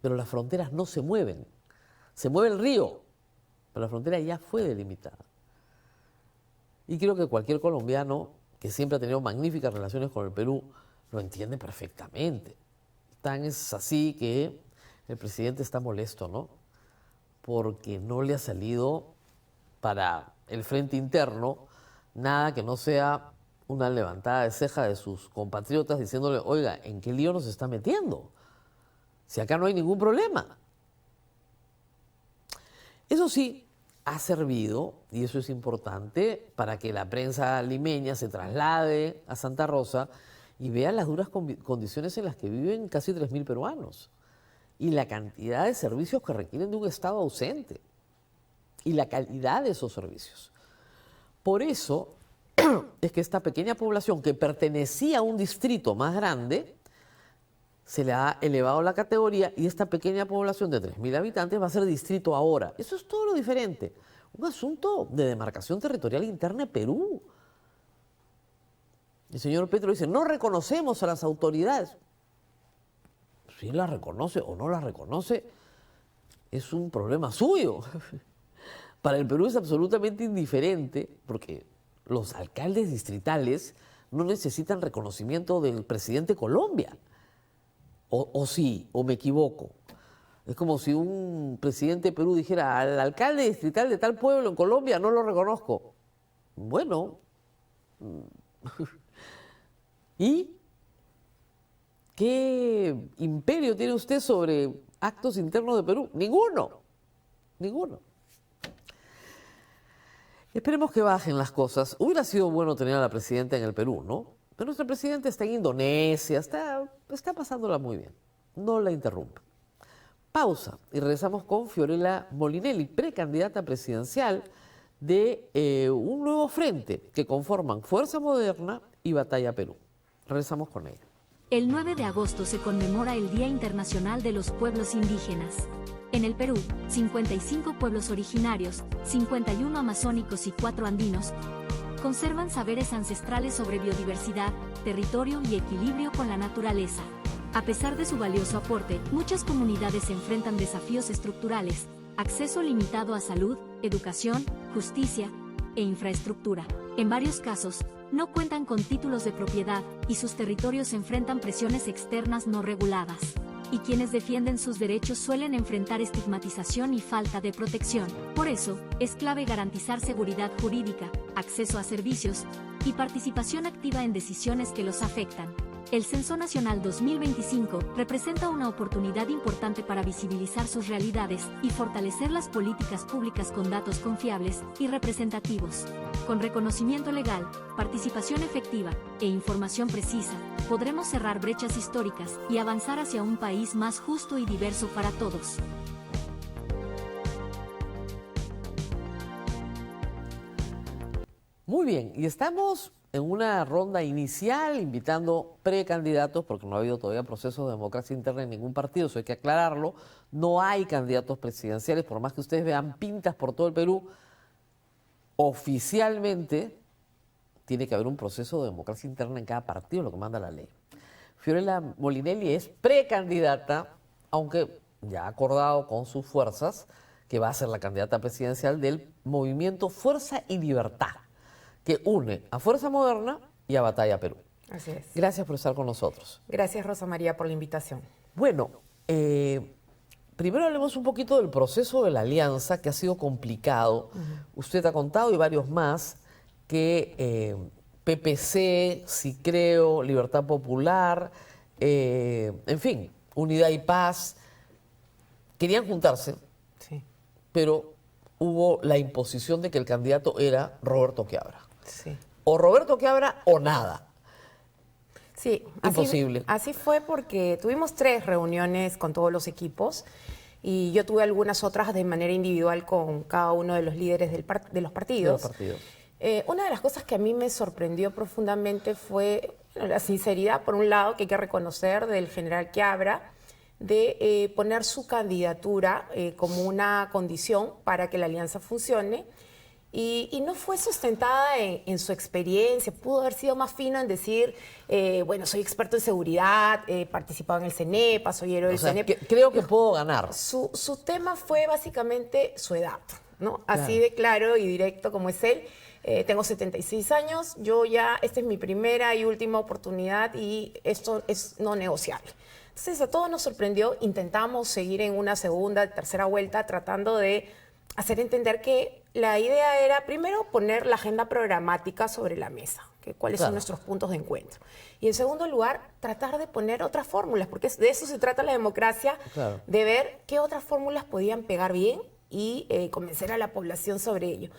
pero las fronteras no se mueven. Se mueve el río, pero la frontera ya fue delimitada. Y creo que cualquier colombiano que siempre ha tenido magníficas relaciones con el Perú lo entiende perfectamente. Tan es así que el presidente está molesto, ¿no? Porque no le ha salido para el frente interno nada que no sea una levantada de ceja de sus compatriotas diciéndole, oiga, ¿en qué lío nos está metiendo? Si acá no hay ningún problema. Eso sí, ha servido, y eso es importante, para que la prensa limeña se traslade a Santa Rosa y vea las duras condiciones en las que viven casi 3.000 peruanos y la cantidad de servicios que requieren de un Estado ausente y la calidad de esos servicios. Por eso es que esta pequeña población que pertenecía a un distrito más grande se le ha elevado la categoría y esta pequeña población de 3.000 habitantes va a ser distrito ahora. Eso es todo lo diferente. Un asunto de demarcación territorial interna de Perú. El señor Petro dice, no reconocemos a las autoridades. Si las reconoce o no las reconoce, es un problema suyo. Para el Perú es absolutamente indiferente porque los alcaldes distritales no necesitan reconocimiento del presidente de Colombia. O sí, o me equivoco. Es como si un presidente de Perú dijera, al alcalde distrital de tal pueblo en Colombia no lo reconozco. Bueno, ¿y qué imperio tiene usted sobre actos internos de Perú? Ninguno, ninguno. Esperemos que bajen las cosas. Hubiera sido bueno tener a la presidenta en el Perú, ¿no? Pero nuestra presidenta está en Indonesia, está pasándola muy bien. No la interrumpa. Pausa y regresamos con Fiorella Molinelli, precandidata presidencial de un nuevo frente que conforman Fuerza Moderna y Batalla Perú. Regresamos con ella. El 9 de agosto se conmemora el Día Internacional de los Pueblos Indígenas. En el Perú, 55 pueblos originarios, 51 amazónicos y 4 andinos, conservan saberes ancestrales sobre biodiversidad, territorio y equilibrio con la naturaleza. A pesar de su valioso aporte, muchas comunidades enfrentan desafíos estructurales, acceso limitado a salud, educación, justicia e infraestructura. En varios casos, no cuentan con títulos de propiedad y sus territorios enfrentan presiones externas no reguladas. Y quienes defienden sus derechos suelen enfrentar estigmatización y falta de protección. Por eso, es clave garantizar seguridad jurídica, acceso a servicios y participación activa en decisiones que los afectan. El Censo Nacional 2025 representa una oportunidad importante para visibilizar sus realidades y fortalecer las políticas públicas con datos confiables y representativos. Con reconocimiento legal, participación efectiva e información precisa, podremos cerrar brechas históricas y avanzar hacia un país más justo y diverso para todos. Muy bien, y estamos en una ronda inicial invitando precandidatos, porque no ha habido todavía proceso de democracia interna en ningún partido, eso hay que aclararlo. No hay candidatos presidenciales, por más que ustedes vean pintas por todo el Perú, oficialmente tiene que haber un proceso de democracia interna en cada partido, lo que manda la ley. Fiorella Molinelli es precandidata, aunque ya ha acordado con sus fuerzas que va a ser la candidata presidencial del movimiento Fuerza y Libertad, que une a Fuerza Moderna y a Batalla Perú. Así es. Gracias por estar con nosotros. Gracias, Rosa María, por la invitación. Bueno, primero hablemos un poquito del proceso de la alianza, que ha sido complicado. Usted ha contado, y varios más, que PPC, Sí Creo, Libertad Popular, en fin, Unidad y Paz, querían juntarse, Sí, pero hubo la imposición de que el candidato era Roberto Quiabra. sí. O Roberto Quiabra o nada. Sí, Imposible. Así fue porque tuvimos 3 reuniones con todos los equipos y yo tuve algunas otras de manera individual con cada uno de los líderes de los partidos. Una de las cosas que a mí me sorprendió profundamente fue la sinceridad, por un lado, que hay que reconocer del general Quiabra, de poner su candidatura como una condición para que la alianza funcione. Y no fue sustentada en su experiencia, pudo haber sido más fino en decir, bueno, soy experto en seguridad, he participado en el CENEPA, soy héroe del CENEPA. Creo que puedo ganar. Su tema fue básicamente su edad, ¿no? Así de claro y directo como es él. Tengo 76 años, esta es mi primera y última oportunidad y esto es no negociable. Entonces a todos nos sorprendió, intentamos seguir en una segunda, tercera vuelta tratando de hacer entender que la idea era primero poner la agenda programática sobre la mesa, que cuáles son nuestros puntos de encuentro. Y en segundo lugar, tratar de poner otras fórmulas, porque de eso se trata la democracia, de ver qué otras fórmulas podían pegar bien y convencer a la población sobre ello.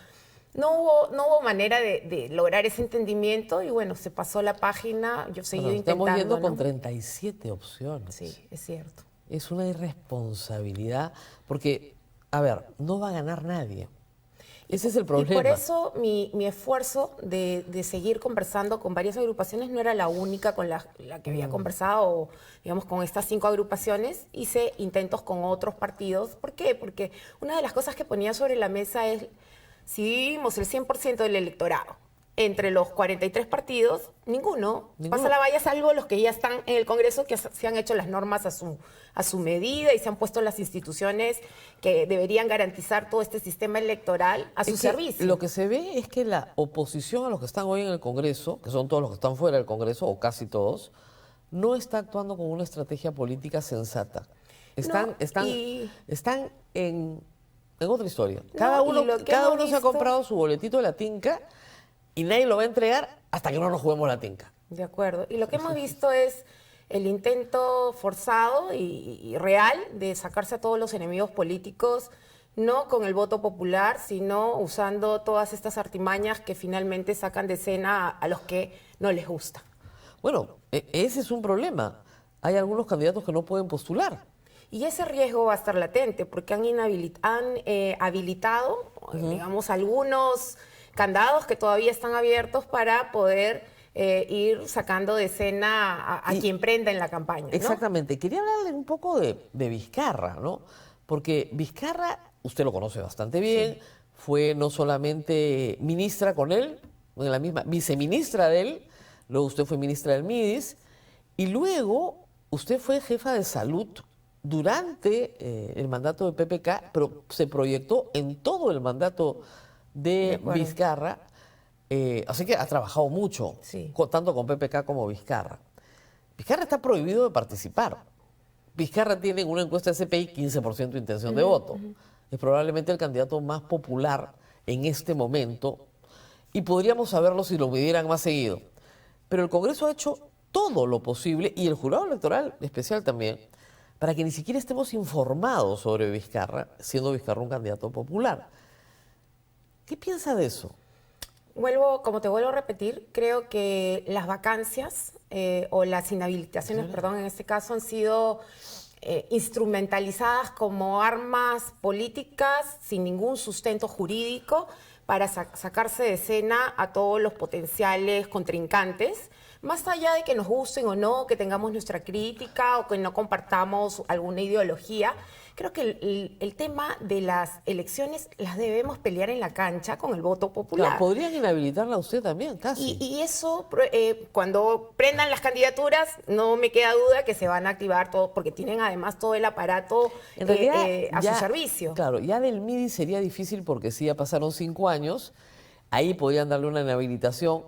No hubo manera de lograr ese entendimiento y bueno, se pasó la página, yo seguí intentando. Estamos yendo ¿no? con 37 opciones. Sí, es cierto. Es una irresponsabilidad porque, a ver, no va a ganar nadie. Ese es el problema. Y por eso mi esfuerzo de seguir conversando con varias agrupaciones no era la única con la que había conversado, digamos, con estas 5 agrupaciones. Hice intentos con otros partidos. ¿Por qué? Porque una de las cosas que ponía sobre la mesa es, si dividimos el 100% del electorado entre los 43 partidos, ninguno pasa la valla, salvo los que ya están en el Congreso, que se han hecho las normas a su medida y se han puesto las instituciones que deberían garantizar todo este sistema electoral a su servicio. Lo que se ve es que la oposición a los que están hoy en el Congreso, que son todos los que están fuera del Congreso, o casi todos, no está actuando con una estrategia política sensata. Están en otra historia. Cada uno se ha comprado su boletito de la tinca y nadie lo va a entregar hasta que no nos juguemos la tinca. De acuerdo. Y lo que hemos visto es el intento forzado y real de sacarse a todos los enemigos políticos, no con el voto popular, sino usando todas estas artimañas que finalmente sacan de escena a los que no les gusta. Bueno, ese es un problema. Hay algunos candidatos que no pueden postular. Y ese riesgo va a estar latente porque han habilitado, digamos, algunos candados que todavía están abiertos para poder ir sacando de escena a quien prenda en la campaña, ¿no? Exactamente. Quería hablarle un poco de Vizcarra, ¿no? Porque Vizcarra, usted lo conoce bastante bien, fue no solamente ministra con él, en la misma viceministra de él, luego usted fue ministra del MIDIS, y luego usted fue jefa de salud durante el mandato de PPK, pero se proyectó en todo el mandato de Vizcarra, así que ha trabajado mucho, tanto con PPK como Vizcarra. Vizcarra está prohibido de participar. Vizcarra tiene en una encuesta de CPI 15% de intención de voto. Es probablemente el candidato más popular en este momento y podríamos saberlo si lo midieran más seguido. Pero el Congreso ha hecho todo lo posible, y el jurado electoral especial también, para que ni siquiera estemos informados sobre Vizcarra, siendo Vizcarra un candidato popular. ¿Qué piensa de eso? Como te vuelvo a repetir, creo que las vacancias o las inhabilitaciones, perdón, en este caso han sido instrumentalizadas como armas políticas sin ningún sustento jurídico para sacarse de escena a todos los potenciales contrincantes, más allá de que nos gusten o no, que tengamos nuestra crítica o que no compartamos alguna ideología. Creo que el tema de las elecciones las debemos pelear en la cancha con el voto popular. Claro, podrían inhabilitarla a usted también, casi. Y eso, cuando prendan las candidaturas, no me queda duda que se van a activar todo, porque tienen además todo el aparato a su servicio. Claro, ya del MIDI sería difícil porque sí, ya pasaron 5 años, ahí podrían darle una inhabilitación.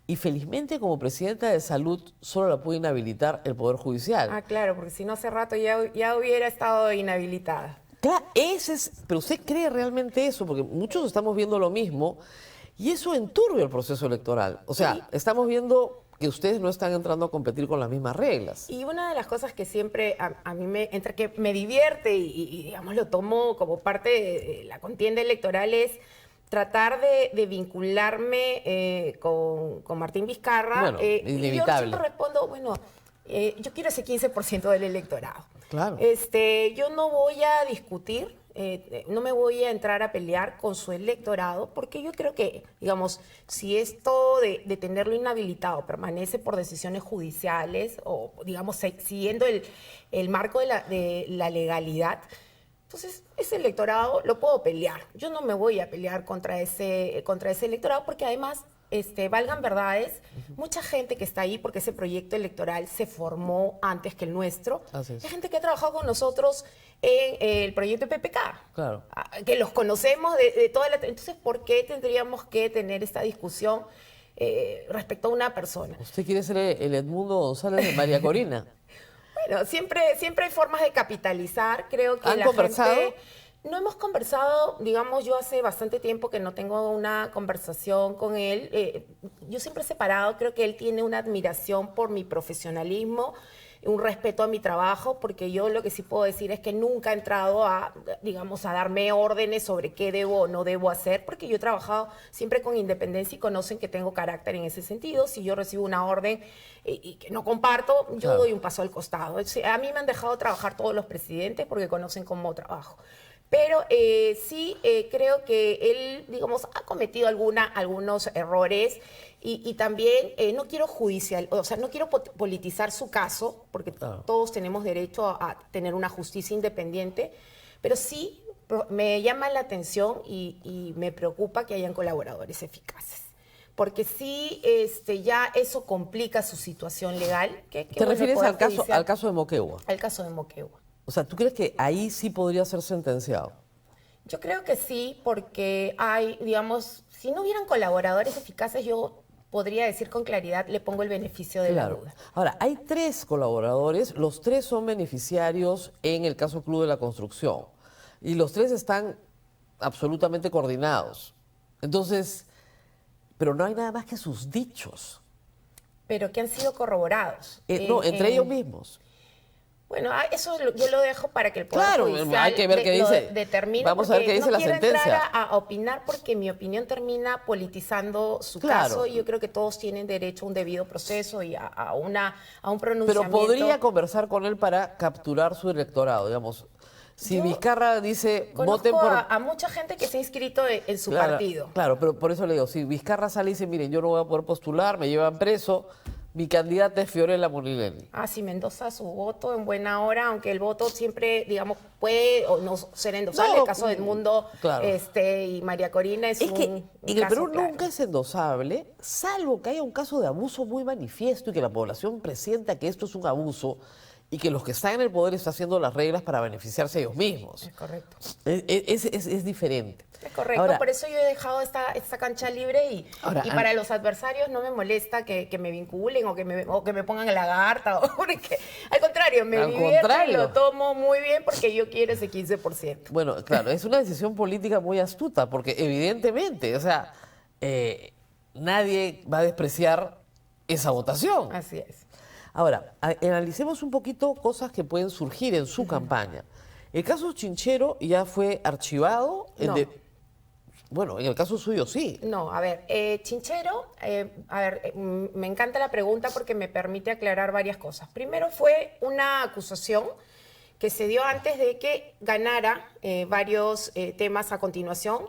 Y felizmente, como presidenta de salud, solo la puede inhabilitar el Poder Judicial. Ah, claro, porque si no hace rato ya hubiera estado inhabilitada. Claro, pero ¿usted cree realmente eso? Porque muchos estamos viendo lo mismo, Y eso enturbia el proceso electoral. O sea, Sí. estamos viendo que ustedes no están entrando a competir con las mismas reglas. Y una de las cosas que siempre a mí entre que me divierte y, digamos, lo tomo como parte de la contienda electoral es tratar de vincularme con Martín Vizcarra. Bueno, Y inevitable. yo siempre respondo, bueno, yo quiero ese 15% del electorado. Claro. Yo no voy a discutir, no me voy a entrar a pelear con su electorado, porque yo creo que, digamos, si esto de tenerlo inhabilitado permanece por decisiones judiciales o, digamos, siguiendo el marco de la legalidad, entonces ese electorado lo puedo pelear. Yo no me voy a pelear contra ese electorado, porque además, valgan verdades, mucha gente que está ahí porque ese proyecto electoral se formó antes que el nuestro. Así es. Hay gente que ha trabajado con nosotros en el proyecto PPK, Claro. que los conocemos de toda la... Entonces, ¿por qué tendríamos que tener esta discusión respecto a una persona? Usted quiere ser el Edmundo González de María Corina. Bueno, siempre hay formas de capitalizar. Creo que ¿Han la conversado? gente... No hemos conversado, digamos, yo hace bastante tiempo que no tengo una conversación con él. Yo siempre he separado, creo que él tiene una admiración por mi profesionalismo, un respeto a mi trabajo, porque yo lo que sí puedo decir es que nunca he entrado a, digamos, a darme órdenes sobre qué debo o no debo hacer, porque yo he trabajado siempre con independencia y conocen que tengo carácter en ese sentido. Si yo recibo una orden y que no comparto, yo Claro. doy un paso al costado. A mí me han dejado trabajar todos los presidentes porque conocen cómo trabajo. Pero sí creo que él, digamos, ha cometido algunos errores y también no quiero no quiero politizar su caso, porque Claro. todos tenemos derecho a tener una justicia independiente, pero sí me llama la atención y me preocupa que hayan colaboradores eficaces. Porque sí, ya eso complica su situación legal. ¿Te refieres al caso de Moquegua? Al caso de Moquegua. O sea, ¿tú crees que ahí sí podría ser sentenciado? Yo creo que sí, porque hay, digamos, si no hubieran colaboradores eficaces, yo podría decir con claridad, le pongo el beneficio de la duda. Ahora, hay 3 colaboradores, los 3 son beneficiarios en el caso Club de la Construcción. Y los 3 están absolutamente coordinados. Entonces, pero no hay nada más que sus dichos. Pero que han sido corroborados. No, entre ellos mismos. Bueno, eso yo lo dejo para que el Poder Claro, Judicial hay que ver qué lo dice. determine. Vamos a ver porque qué dice la no quiero sentencia. entrar a opinar porque mi opinión termina politizando su Claro. caso y yo creo que todos tienen derecho a un debido proceso y a un Pero pronunciamiento. podría conversar con él para capturar su electorado, digamos. Si Yo Vizcarra dice, voten Conozco por... a mucha gente que se ha inscrito en su Claro, partido. Claro, pero por eso le digo, si Vizcarra sale y dice, miren, yo no voy a poder postular, me llevan preso, mi candidata es Fiorella Molinelli. Si Mendoza su voto en buena hora, aunque el voto siempre, digamos, puede o no ser endosable. No, El caso de Edmundo claro. Y María Corina es Es que un en el caso Perú claro. nunca es endosable, salvo que haya un caso de abuso muy manifiesto y que la población presienta que esto es un abuso y que los que están en el poder están haciendo las reglas para beneficiarse a ellos mismos. Es correcto. Es diferente. Es correcto, Ahora, por eso yo he dejado esta cancha libre y para a- los adversarios no me molesta que me vinculen o que me pongan en lagarta. Porque, al contrario, me Al divierto y contrario. lo tomo muy bien porque yo quiero ese 15%. Bueno, claro, es una decisión política muy astuta, porque evidentemente, o sea, nadie va a despreciar esa votación. Así es. Ahora, analicemos un poquito cosas que pueden surgir en su campaña. El caso Chinchero ya fue archivado. No. Bueno, en el caso suyo sí. No, a ver, Chinchero, me encanta la pregunta porque me permite aclarar varias cosas. Primero fue una acusación que se dio antes de que ganara varios temas a continuación.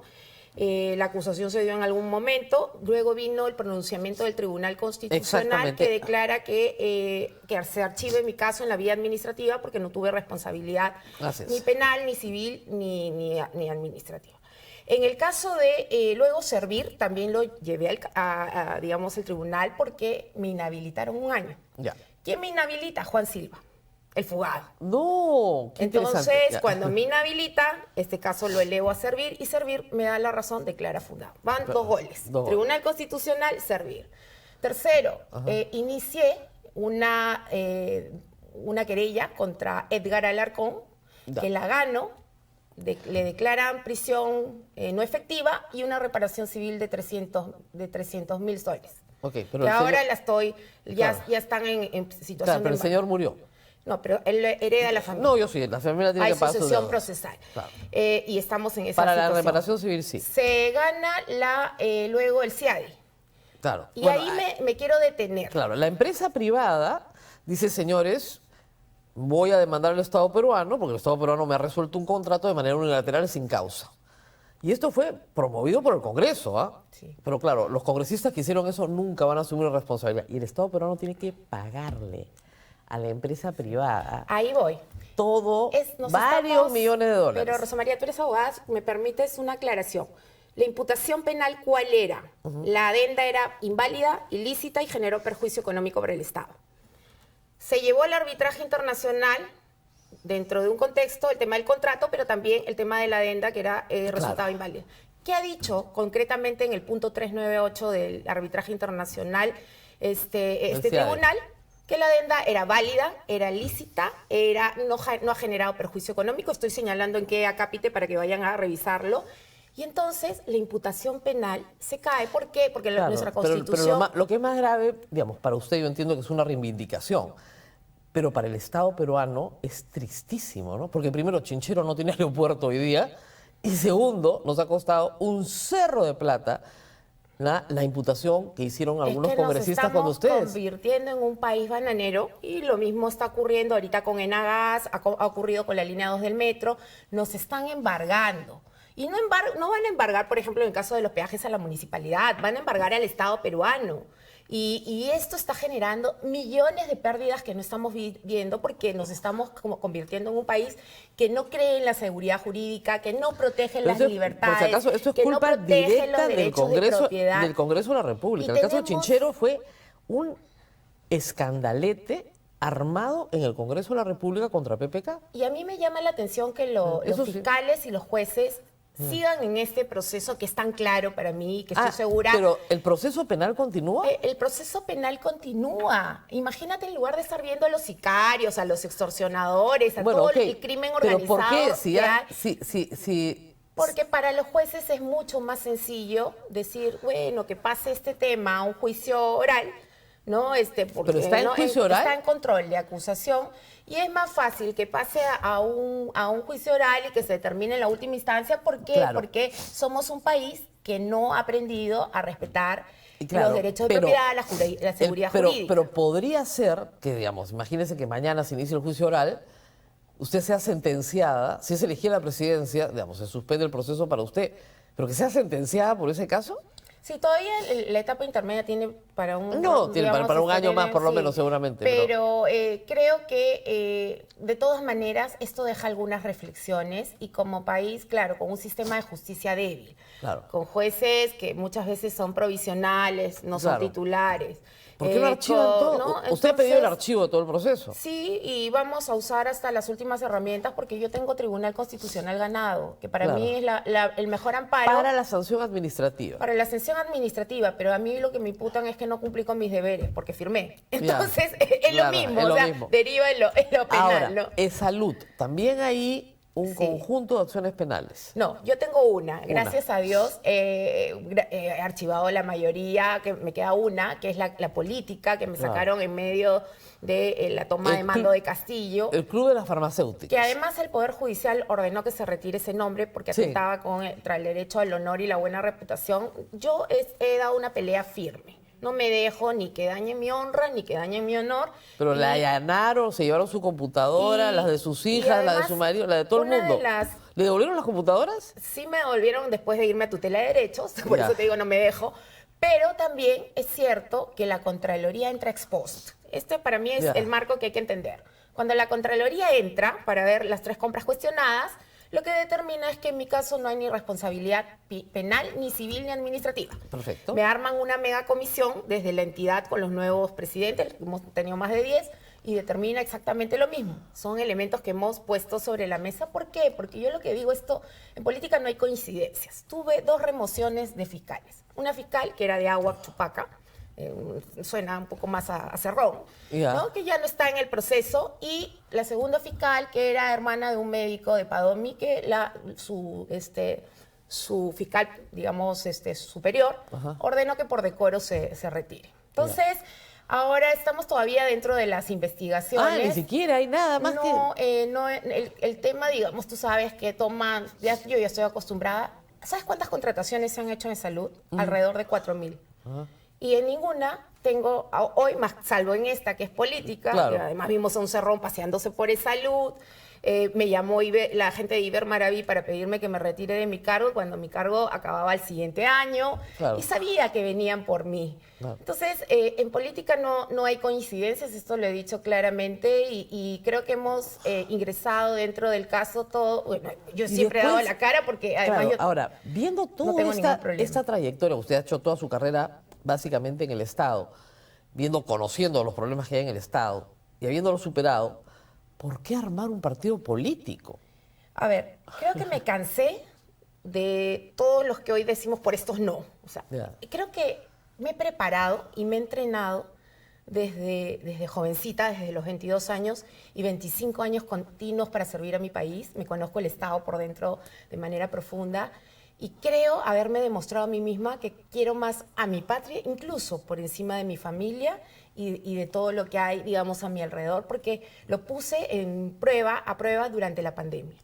La acusación se dio en algún momento, luego vino el pronunciamiento del Tribunal Constitucional Exactamente. que declara que se archive mi caso en la vía administrativa porque no tuve responsabilidad Así es. ni penal, ni civil, ni administrativa. En el caso de luego servir, también lo llevé digamos, al tribunal porque me inhabilitaron un año. Ya. ¿Quién me inhabilita? Juan Silva, el fugado. No, qué interesante. Entonces, Ya. cuando me inhabilita, este caso lo elevo a servir y servir me da la razón, declara fundado. Van 2 goles. Dos Tribunal Constitucional, servir. Tercero, inicié una querella contra Edgar Alarcón, Ya. que la gano le declaran prisión no efectiva y una reparación civil de 300.000 soles. Okay, pero que ahora señor... ya están en situación Claro, pero de el señor murió. No, pero él hereda a la familia. No, yo sí, la familia tiene Hay que pagar su sucesión deuda. procesal. Claro. Y estamos en esa Para situación. la reparación civil, sí. Se gana luego el CIADI. Claro. Y Bueno, ahí me quiero detener. Claro, la empresa privada dice, señores, voy a demandar al Estado peruano porque el Estado peruano me ha resuelto un contrato de manera unilateral sin causa. Y esto fue promovido por el Congreso, ¿ah? Sí. Pero claro, los congresistas que hicieron eso nunca van a asumir responsabilidad. Y el Estado peruano tiene que pagarle a la empresa privada Ahí voy. varios millones de dólares. Pero, Rosa María, tú eres abogada, ¿me permites una aclaración? La imputación penal, ¿cuál era? La adenda era inválida, ilícita y generó perjuicio económico para el Estado. Se llevó al arbitraje internacional dentro de un contexto, el tema del contrato, pero también el tema de la adenda, que era resultado inválido. ¿Qué ha dicho concretamente en el punto 398 del arbitraje internacional este tribunal? Que la adenda era válida, era lícita, no ha generado perjuicio económico. Estoy señalando en qué acápite para que vayan a revisarlo. Y entonces la imputación penal se cae. ¿Por qué? Porque Claro, nuestra pero Constitución... lo que es más grave, digamos, para usted yo entiendo que es una reivindicación, pero para el Estado peruano es tristísimo, ¿no? Porque primero, Chinchero no tiene aeropuerto hoy día, y segundo, nos ha costado un cerro de plata la imputación que hicieron algunos congresistas con ustedes. Nos estamos convirtiendo en un país bananero y lo mismo está ocurriendo ahorita con Enagas, ha ocurrido con la línea 2 del metro. Nos están embargando. Y no van a embargar, por ejemplo, en el caso de los peajes a la municipalidad, van a embargar al Estado peruano. Y esto está generando millones de pérdidas que no estamos viendo porque nos estamos como convirtiendo en un país que no cree en la seguridad jurídica, que no protege las libertades, por si acaso, esto es que culpa no protege directa los del derechos de Congreso, propiedad. del Congreso de la República. Y El caso de tenemos- Chinchero fue un escandalete armado en el Congreso de la República contra PPK. Y a mí me llama la atención que los Eso sí. fiscales y los jueces sigan en este proceso que es tan claro para mí, que estoy segura. Pero ¿el proceso penal continúa? El proceso penal continúa. Imagínate, en lugar de estar viendo a los sicarios, a los extorsionadores, a todo ok, el crimen pero organizado. ¿por qué? Si que ya, hay, porque para los jueces es mucho más sencillo decir, bueno, que pase este tema a un juicio oral, ¿no? Porque ¿Pero está en juicio oral? Está en control de acusación. Y es más fácil que pase a un juicio oral y que se determine en la última instancia. ¿Por qué? Claro. Porque somos un país que no ha aprendido a respetar Claro, los derechos de pero propiedad, la seguridad jurídica. Pero podría ser que, digamos, imagínense que mañana se inicie el juicio oral, usted sea sentenciada, si es elegida la presidencia, digamos, se suspende el proceso para usted, pero que sea sentenciada por ese caso. Sí, todavía la etapa intermedia tiene para un... No, tiene digamos, para un año más, por lo sí. menos, seguramente. Pero creo que, de todas maneras, esto deja algunas reflexiones y como país, claro, con un sistema de justicia débil, Claro. con jueces que muchas veces son provisionales, no son Claro. titulares. ¿Por qué no archivan todo? ¿no? Usted ha pedido el Entonces, archivo de todo el proceso. Sí, y vamos a usar hasta las últimas herramientas porque yo tengo Tribunal Constitucional ganado, que para Claro. mí es el mejor amparo Para la sanción administrativa. para la sanción administrativa, pero a mí lo que me imputan es que no cumplí con mis deberes porque firmé. Entonces, es Claro, lo mismo, es o lo sea, mismo. deriva en lo penal, Ahora, ¿no? es salud. También hay un Sí. conjunto de acciones penales. No, yo tengo una, gracias a Dios, he archivado la mayoría, que me queda una, que es la política, que me Claro. sacaron en medio de la toma de El mando clu- de Castillo. El Club de las Farmacéuticas. Que además el Poder Judicial ordenó que se retire ese nombre porque Sí. atentaba contra el derecho al honor y la buena reputación. Yo he dado una pelea firme. No me dejo ni que dañen mi honra, ni que dañen mi honor. Pero Y- la allanaron, se llevaron su computadora, y- las de sus y hijas, la de además, su marido, la de todo el una de mundo. las- ¿Le devolvieron las computadoras? Sí me devolvieron después de irme a tutela de derechos, por Ya. eso te digo, no me dejo. Pero también es cierto que la Contraloría entra ex post. Este para mí es Ya. el marco que hay que entender. Cuando la Contraloría entra para ver las 3 compras cuestionadas, lo que determina es que en mi caso no hay ni responsabilidad penal, ni civil, ni administrativa. Perfecto. Me arman una mega comisión desde la entidad con los nuevos presidentes, hemos tenido más de 10, y determina exactamente lo mismo. Son elementos que hemos puesto sobre la mesa. ¿Por qué? Porque yo lo que digo, en política no hay coincidencias. Tuve 2 remociones de fiscales. Una fiscal que era de Agua Chupaca, suena un poco más a cerrón, Ya. ¿no? Que ya no está en el proceso. Y la segunda fiscal, que era hermana de un médico de Padomi, que su fiscal, digamos, superior, ordenó que por decoro se retire. Entonces, ahora estamos todavía dentro de las investigaciones. Ni siquiera hay nada más que... No, el tema, digamos, tú sabes que toman, yo ya estoy acostumbrada. ¿Sabes cuántas contrataciones se han hecho en salud? Alrededor de 4.000. Y en ninguna tengo, hoy más, salvo en esta que es política, Claro. que además vimos a un Cerrón paseándose por el salud. Me llamó la gente de Iber Maraví para pedirme que me retire de mi cargo cuando mi cargo acababa el siguiente año. Claro. Y sabía que venían por mí. Claro. Entonces, en política no hay coincidencias, esto lo he dicho claramente, y creo que hemos ingresado dentro del caso todo. Bueno, yo Y siempre he después- dado la cara porque además Claro, yo... ahora, viendo toda tengo ningún problema. esta trayectoria, usted ha hecho toda su carrera básicamente en el Estado, conociendo los problemas que hay en el Estado y habiéndolo superado, ¿por qué armar un partido político? A ver, creo que me cansé de todos los que hoy decimos por estos no. O sea, Ya. creo que me he preparado y me he entrenado desde jovencita, desde los 22 años y 25 años continuos para servir a mi país. Me conozco el Estado por dentro de manera profunda y creo haberme demostrado a mí misma que quiero más a mi patria, incluso por encima de mi familia y de todo lo que hay, digamos, a mi alrededor, porque lo puse a prueba durante la pandemia.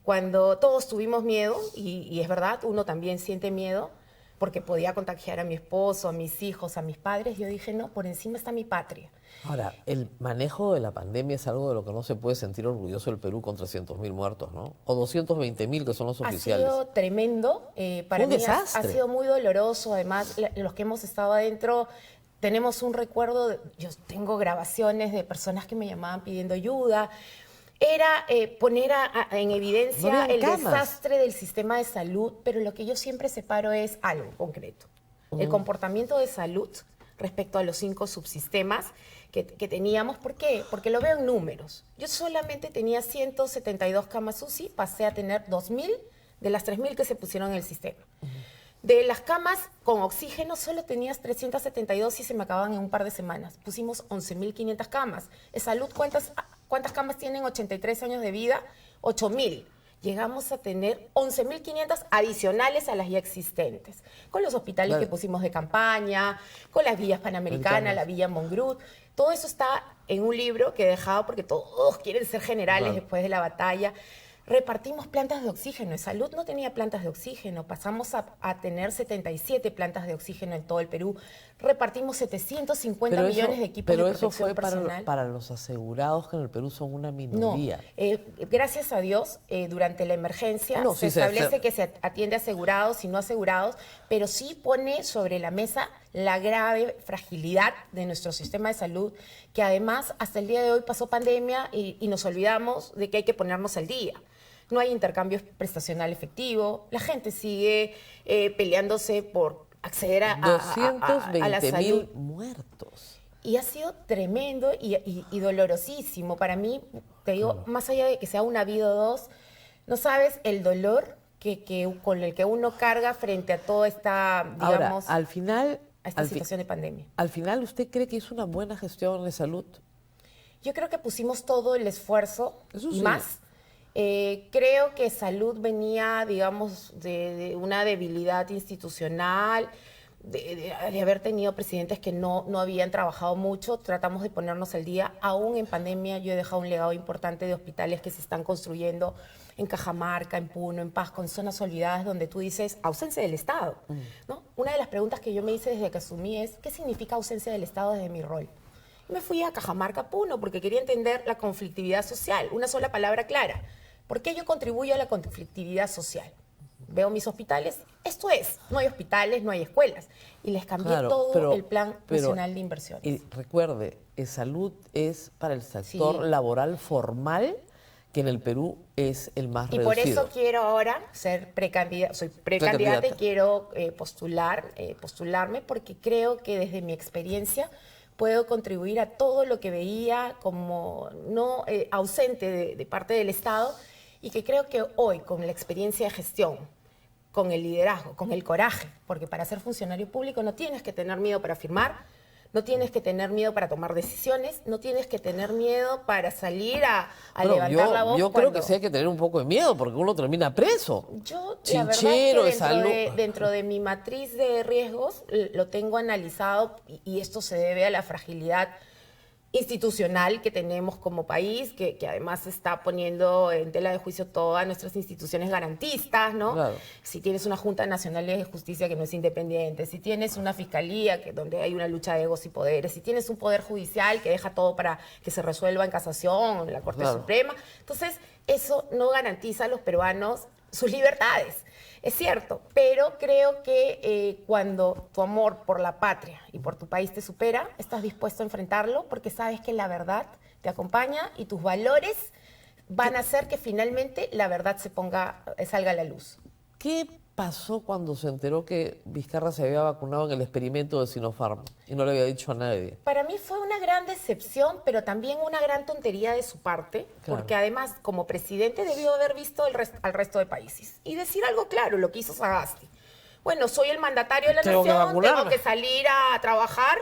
Cuando todos tuvimos miedo, y es verdad, uno también siente miedo, porque podía contagiar a mi esposo, a mis hijos, a mis padres, yo dije, no, por encima está mi patria. Ahora, el manejo de la pandemia es algo de lo que no se puede sentir orgulloso el Perú con 300.000 muertos, ¿no? O 220.000 que son los oficiales. Ha sido tremendo, para Un mí desastre. ha sido muy doloroso, además los que hemos estado adentro tenemos un recuerdo, yo tengo grabaciones de personas que me llamaban pidiendo ayuda, era poner en No evidencia habían el camas. desastre del sistema de salud, pero lo que yo siempre separo es algo concreto, el comportamiento de salud respecto a los 5 subsistemas que teníamos. ¿Por qué? Porque lo veo en números. Yo solamente tenía 172 camas UCI, pasé a tener 2.000 de las 3.000 que se pusieron en el sistema. De las camas con oxígeno solo tenías 372 y se me acababan en un par de semanas. Pusimos 11.500 camas. En salud, ¿cuántas camas tienen 83 años de vida? 8.000. Llegamos a tener 11.500 adicionales a las ya existentes, con los hospitales Claro. que pusimos de campaña, con las villas Panamericana, la Villa Mongrut. Todo eso está en un libro que he dejado porque todos quieren ser generales Claro. después de la batalla. Repartimos plantas de oxígeno. En salud no tenía plantas de oxígeno. Pasamos a tener 77 plantas de oxígeno en todo el Perú. Repartimos 750 millones de equipos pero de eso protección fue personal. para los asegurados que en el Perú son una No, minoría. gracias a Dios, durante la emergencia No, se sí, establece que se atiende a asegurados y no asegurados, pero sí pone sobre la mesa la grave fragilidad de nuestro sistema de salud, que además hasta el día de hoy pasó pandemia y nos olvidamos de que hay que ponernos al día. No hay intercambio prestacional efectivo, la gente sigue peleándose por acceder a la 220.000 salud. muertos. Y ha sido tremendo y dolorosísimo. Para mí, te digo, más allá de que sea una vida o dos, no sabes el dolor con el que uno carga frente a toda esta, digamos, Ahora, al final, a esta situación de pandemia. al final, ¿usted cree que hizo una buena gestión de salud? Yo creo que pusimos todo el esfuerzo Eso y sí. más. Creo que salud venía, digamos, de una debilidad institucional, de haber tenido presidentes que no habían trabajado mucho. Tratamos de ponernos al día. Aún en pandemia yo he dejado un legado importante de hospitales que se están construyendo en Cajamarca, en Puno, en Pasco, en zonas olvidadas donde tú dices ausencia del Estado, ¿no? Una de las preguntas que yo me hice desde que asumí es ¿qué significa ausencia del Estado desde mi rol? Y me fui a Cajamarca, Puno, porque quería entender la conflictividad social. Una sola palabra clara. ¿Por qué yo contribuyo a la conflictividad social? Veo mis hospitales, esto es, no hay hospitales, no hay escuelas. Y les cambié Claro, todo el Plan pero- Nacional de Inversiones. Y recuerde, salud es para el sector Sí. laboral formal, que en el Perú es el más Y reducido. por eso quiero ahora ser precandidata, soy precandidata y Precandidata. quiero postularme porque creo que desde mi experiencia puedo contribuir a todo lo que veía como no ausente de parte del Estado y que creo que hoy con la experiencia de gestión con el liderazgo, con el coraje, porque para ser funcionario público no tienes que tener miedo para firmar, no tienes que tener miedo para tomar decisiones, no tienes que tener miedo para salir a Bueno, levantar la voz. yo creo que sí hay que tener un poco de miedo porque uno termina preso. Yo, Chinchero, la de verdad es que salud. dentro de mi matriz de riesgos lo tengo analizado y esto se debe a la fragilidad institucional que tenemos como país, que además está poniendo en tela de juicio todas nuestras instituciones garantistas, ¿no? Claro. Si tienes una Junta Nacional de Justicia que no es independiente, si tienes una fiscalía donde hay una lucha de egos y poderes, si tienes un poder judicial que deja todo para que se resuelva en casación o en la Corte Claro. Suprema, entonces eso no garantiza a los peruanos sus libertades. Es cierto, pero creo que cuando tu amor por la patria y por tu país te supera, estás dispuesto a enfrentarlo porque sabes que la verdad te acompaña y tus valores van a hacer que finalmente la verdad salga a la luz. ¿Qué pasó cuando se enteró que Vizcarra se había vacunado en el experimento de Sinopharm y no le había dicho a nadie? Para mí fue una gran decepción, pero también una gran tontería de su parte, Claro. porque además como presidente debió haber visto al resto de países y decir algo claro, lo que hizo Sagasti. Bueno, soy el mandatario de la Tengo que nación, vacunarme. tengo que salir a trabajar,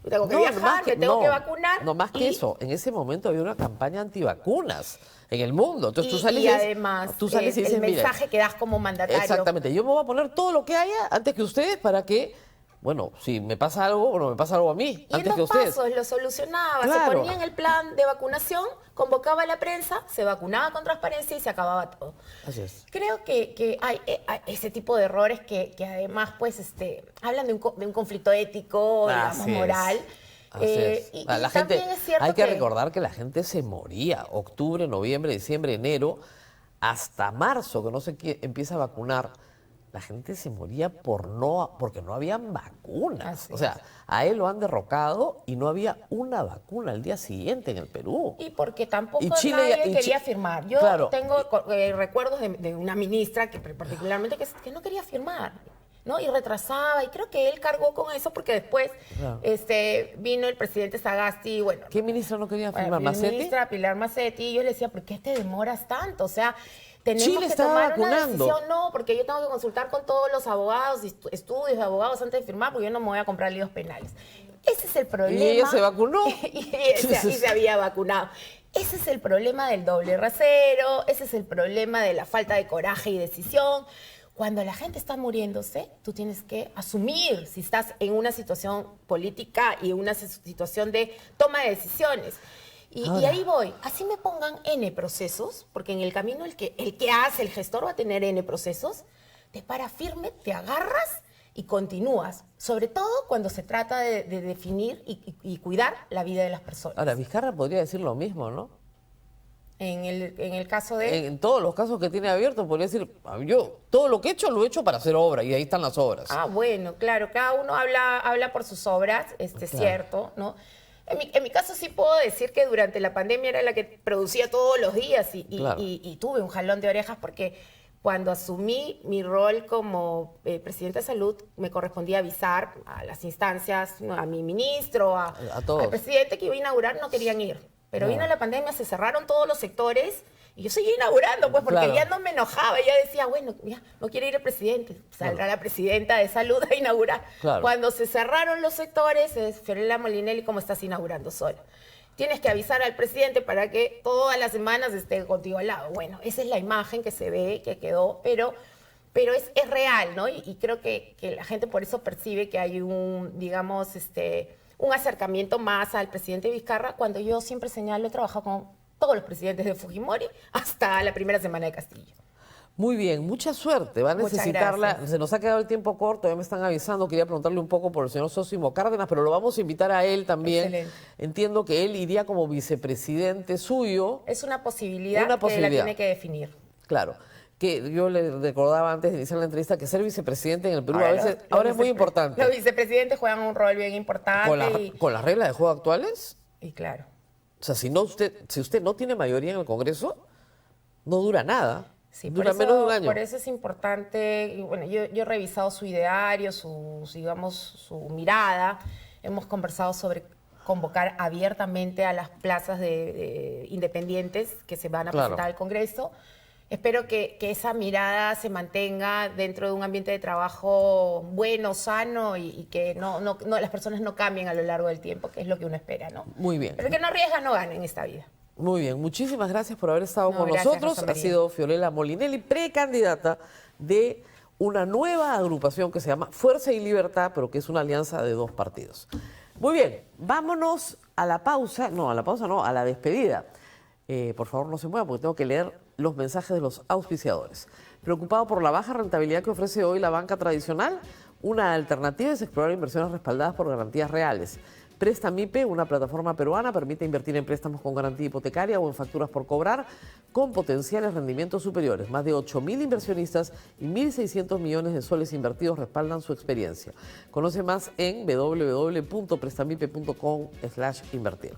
tengo que viajar, más me tengo que vacunar. No más que y- eso, en ese momento había una campaña antivacunas en el mundo. Entonces tú Y, sales y además, tú sales y dices, el mira, mensaje que das como mandatario. exactamente, yo me voy a poner todo lo que haya antes que ustedes para que, bueno, si me pasa algo, bueno, me pasa algo a mí, Y antes en que dos ustedes. pasos lo solucionaba, Claro. se ponía en el plan de vacunación, convocaba a la prensa, se vacunaba con transparencia y se acababa todo. Así es. Creo que hay ese tipo de errores que además pues hablan de un conflicto ético, digamos, Así es. moral. Así es. Y La gente, también es cierto hay que recordar que la gente se moría octubre, noviembre, diciembre, enero, hasta marzo, que no se empieza a vacunar. La gente se moría porque no habían vacunas. Así O sea, a él lo han derrocado y no había una vacuna al día siguiente en el Perú. Y porque tampoco Y Chile- nadie y quería Chi- firmar. Yo Claro. tengo recuerdos de una ministra que particularmente que no quería firmar, ¿no? Y retrasaba, y creo que él cargó con eso porque después Claro. vino el presidente Sagasti y bueno. ¿Qué ministra no quería Bueno, firmar? la ¿Macetti? ministra Pilar Macetti, y yo le decía, ¿por qué te demoras tanto? O sea, tenemos Chile que estaba tomar una vacunando. decisión. No, porque yo tengo que consultar con todos los abogados y estudios de abogados antes de firmar, porque yo no me voy a comprar líos penales. Ese es el problema. ¿Y ella se vacunó? y se había vacunado. Ese es el problema del doble rasero, ese es el problema de la falta de coraje y decisión. Cuando la gente está muriéndose, tú tienes que asumir si estás en una situación política y una situación de toma de decisiones. Y ahí voy. Así me pongan N procesos, porque en el camino el que hace el gestor va a tener N procesos, te para firme, te agarras y continúas. Sobre todo cuando se trata de definir y cuidar la vida de las personas. Ahora, Vizcarra podría decir lo mismo, ¿no? En el caso de... En todos los casos que tiene abiertos, podría decir, yo todo lo que he hecho, lo he hecho para hacer obra, y ahí están las obras. Ah, bueno, claro, cada uno habla por sus obras, cierto, ¿no? En mi caso sí puedo decir que durante la pandemia era la que producía todos los días Claro. y tuve un jalón de orejas porque cuando asumí mi rol como presidenta de salud me correspondía avisar a las instancias, ¿no? A mi ministro, A todos. al presidente que iba a inaugurar, no querían ir. Pero Claro. vino la pandemia, se cerraron todos los sectores y yo seguía inaugurando, pues, porque Claro. ya no me enojaba, ya decía, bueno, ya no quiere ir el presidente, saldrá la presidenta de salud a inaugurar. Claro. Cuando se cerraron los sectores, es Fiorella Molinelli, ¿cómo estás inaugurando sola? Tienes que avisar al presidente para que todas las semanas esté contigo al lado. Bueno, esa es la imagen que se ve, que quedó, pero es real, ¿no? Y creo que la gente por eso percibe que hay un, digamos, un acercamiento más al presidente Vizcarra, cuando yo siempre señalo, he trabajado con todos los presidentes de Fujimori hasta la primera semana de Castillo. Muy bien, mucha suerte. Va a Muchas necesitarla. gracias. Se nos ha quedado el tiempo corto, ya me están avisando. Quería preguntarle un poco por el señor Sósimo Cárdenas, pero lo vamos a invitar a él también. Excelente. Entiendo que él iría como vicepresidente suyo. Es una posibilidad, Una que posibilidad. la tiene que definir. Claro. Que yo le recordaba antes de iniciar la entrevista que ser vicepresidente en el Perú ahora es muy importante. Los vicepresidentes juegan un rol bien importante. Con las reglas de juego actuales, y claro. o sea, si usted no tiene mayoría en el Congreso, no dura nada. Sí, dura menos de un año. Por eso es importante, y bueno, yo he revisado su ideario, digamos, su mirada, hemos conversado sobre convocar abiertamente a las plazas de independientes que se van a Claro. presentar al Congreso. espero que esa mirada se mantenga dentro de un ambiente de trabajo bueno, sano y que las personas no cambien a lo largo del tiempo, que es lo que uno espera, ¿no? Muy bien. Pero el que no arriesga no gana en esta vida. Muy bien, muchísimas gracias por haber estado con Gracias, nosotros. Rosa Ha María. sido Fiorella Molinelli, precandidata de una nueva agrupación que se llama Fuerza y Libertad, pero que es una alianza de 2 partidos. Muy bien, vámonos a la pausa, a la despedida. Por favor, no se mueva porque tengo que leer los mensajes de los auspiciadores. Preocupado por la baja rentabilidad que ofrece hoy la banca tradicional, una alternativa es explorar inversiones respaldadas por garantías reales. Prestamipe, una plataforma peruana, permite invertir en préstamos con garantía hipotecaria o en facturas por cobrar con potenciales rendimientos superiores. Más de 8.000 inversionistas y 1.600 millones de soles invertidos respaldan su experiencia. Conoce más en www.prestamipe.com/invertir.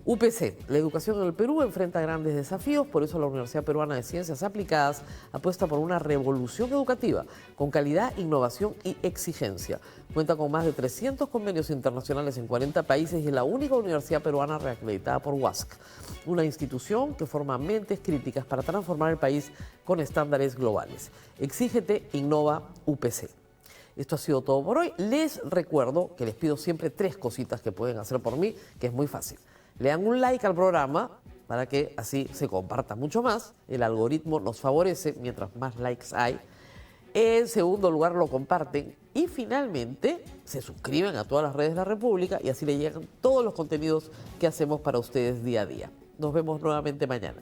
UPC, la educación en el Perú enfrenta grandes desafíos, por eso la Universidad Peruana de Ciencias Aplicadas apuesta por una revolución educativa con calidad, innovación y exigencia. Cuenta con más de 300 convenios internacionales en 40 países y es la única universidad peruana reacreditada por WASC, una institución que forma mentes críticas para transformar el país con estándares globales. Exígete, innova, UPC. Esto ha sido todo por hoy. Les recuerdo que les pido siempre 3 cositas que pueden hacer por mí, que es muy fácil. Le dan un like al programa para que así se comparta mucho más. El algoritmo nos favorece mientras más likes hay. En segundo lugar, lo comparten. Y finalmente, se suscriben a todas las redes de la República y así le llegan todos los contenidos que hacemos para ustedes día a día. Nos vemos nuevamente mañana.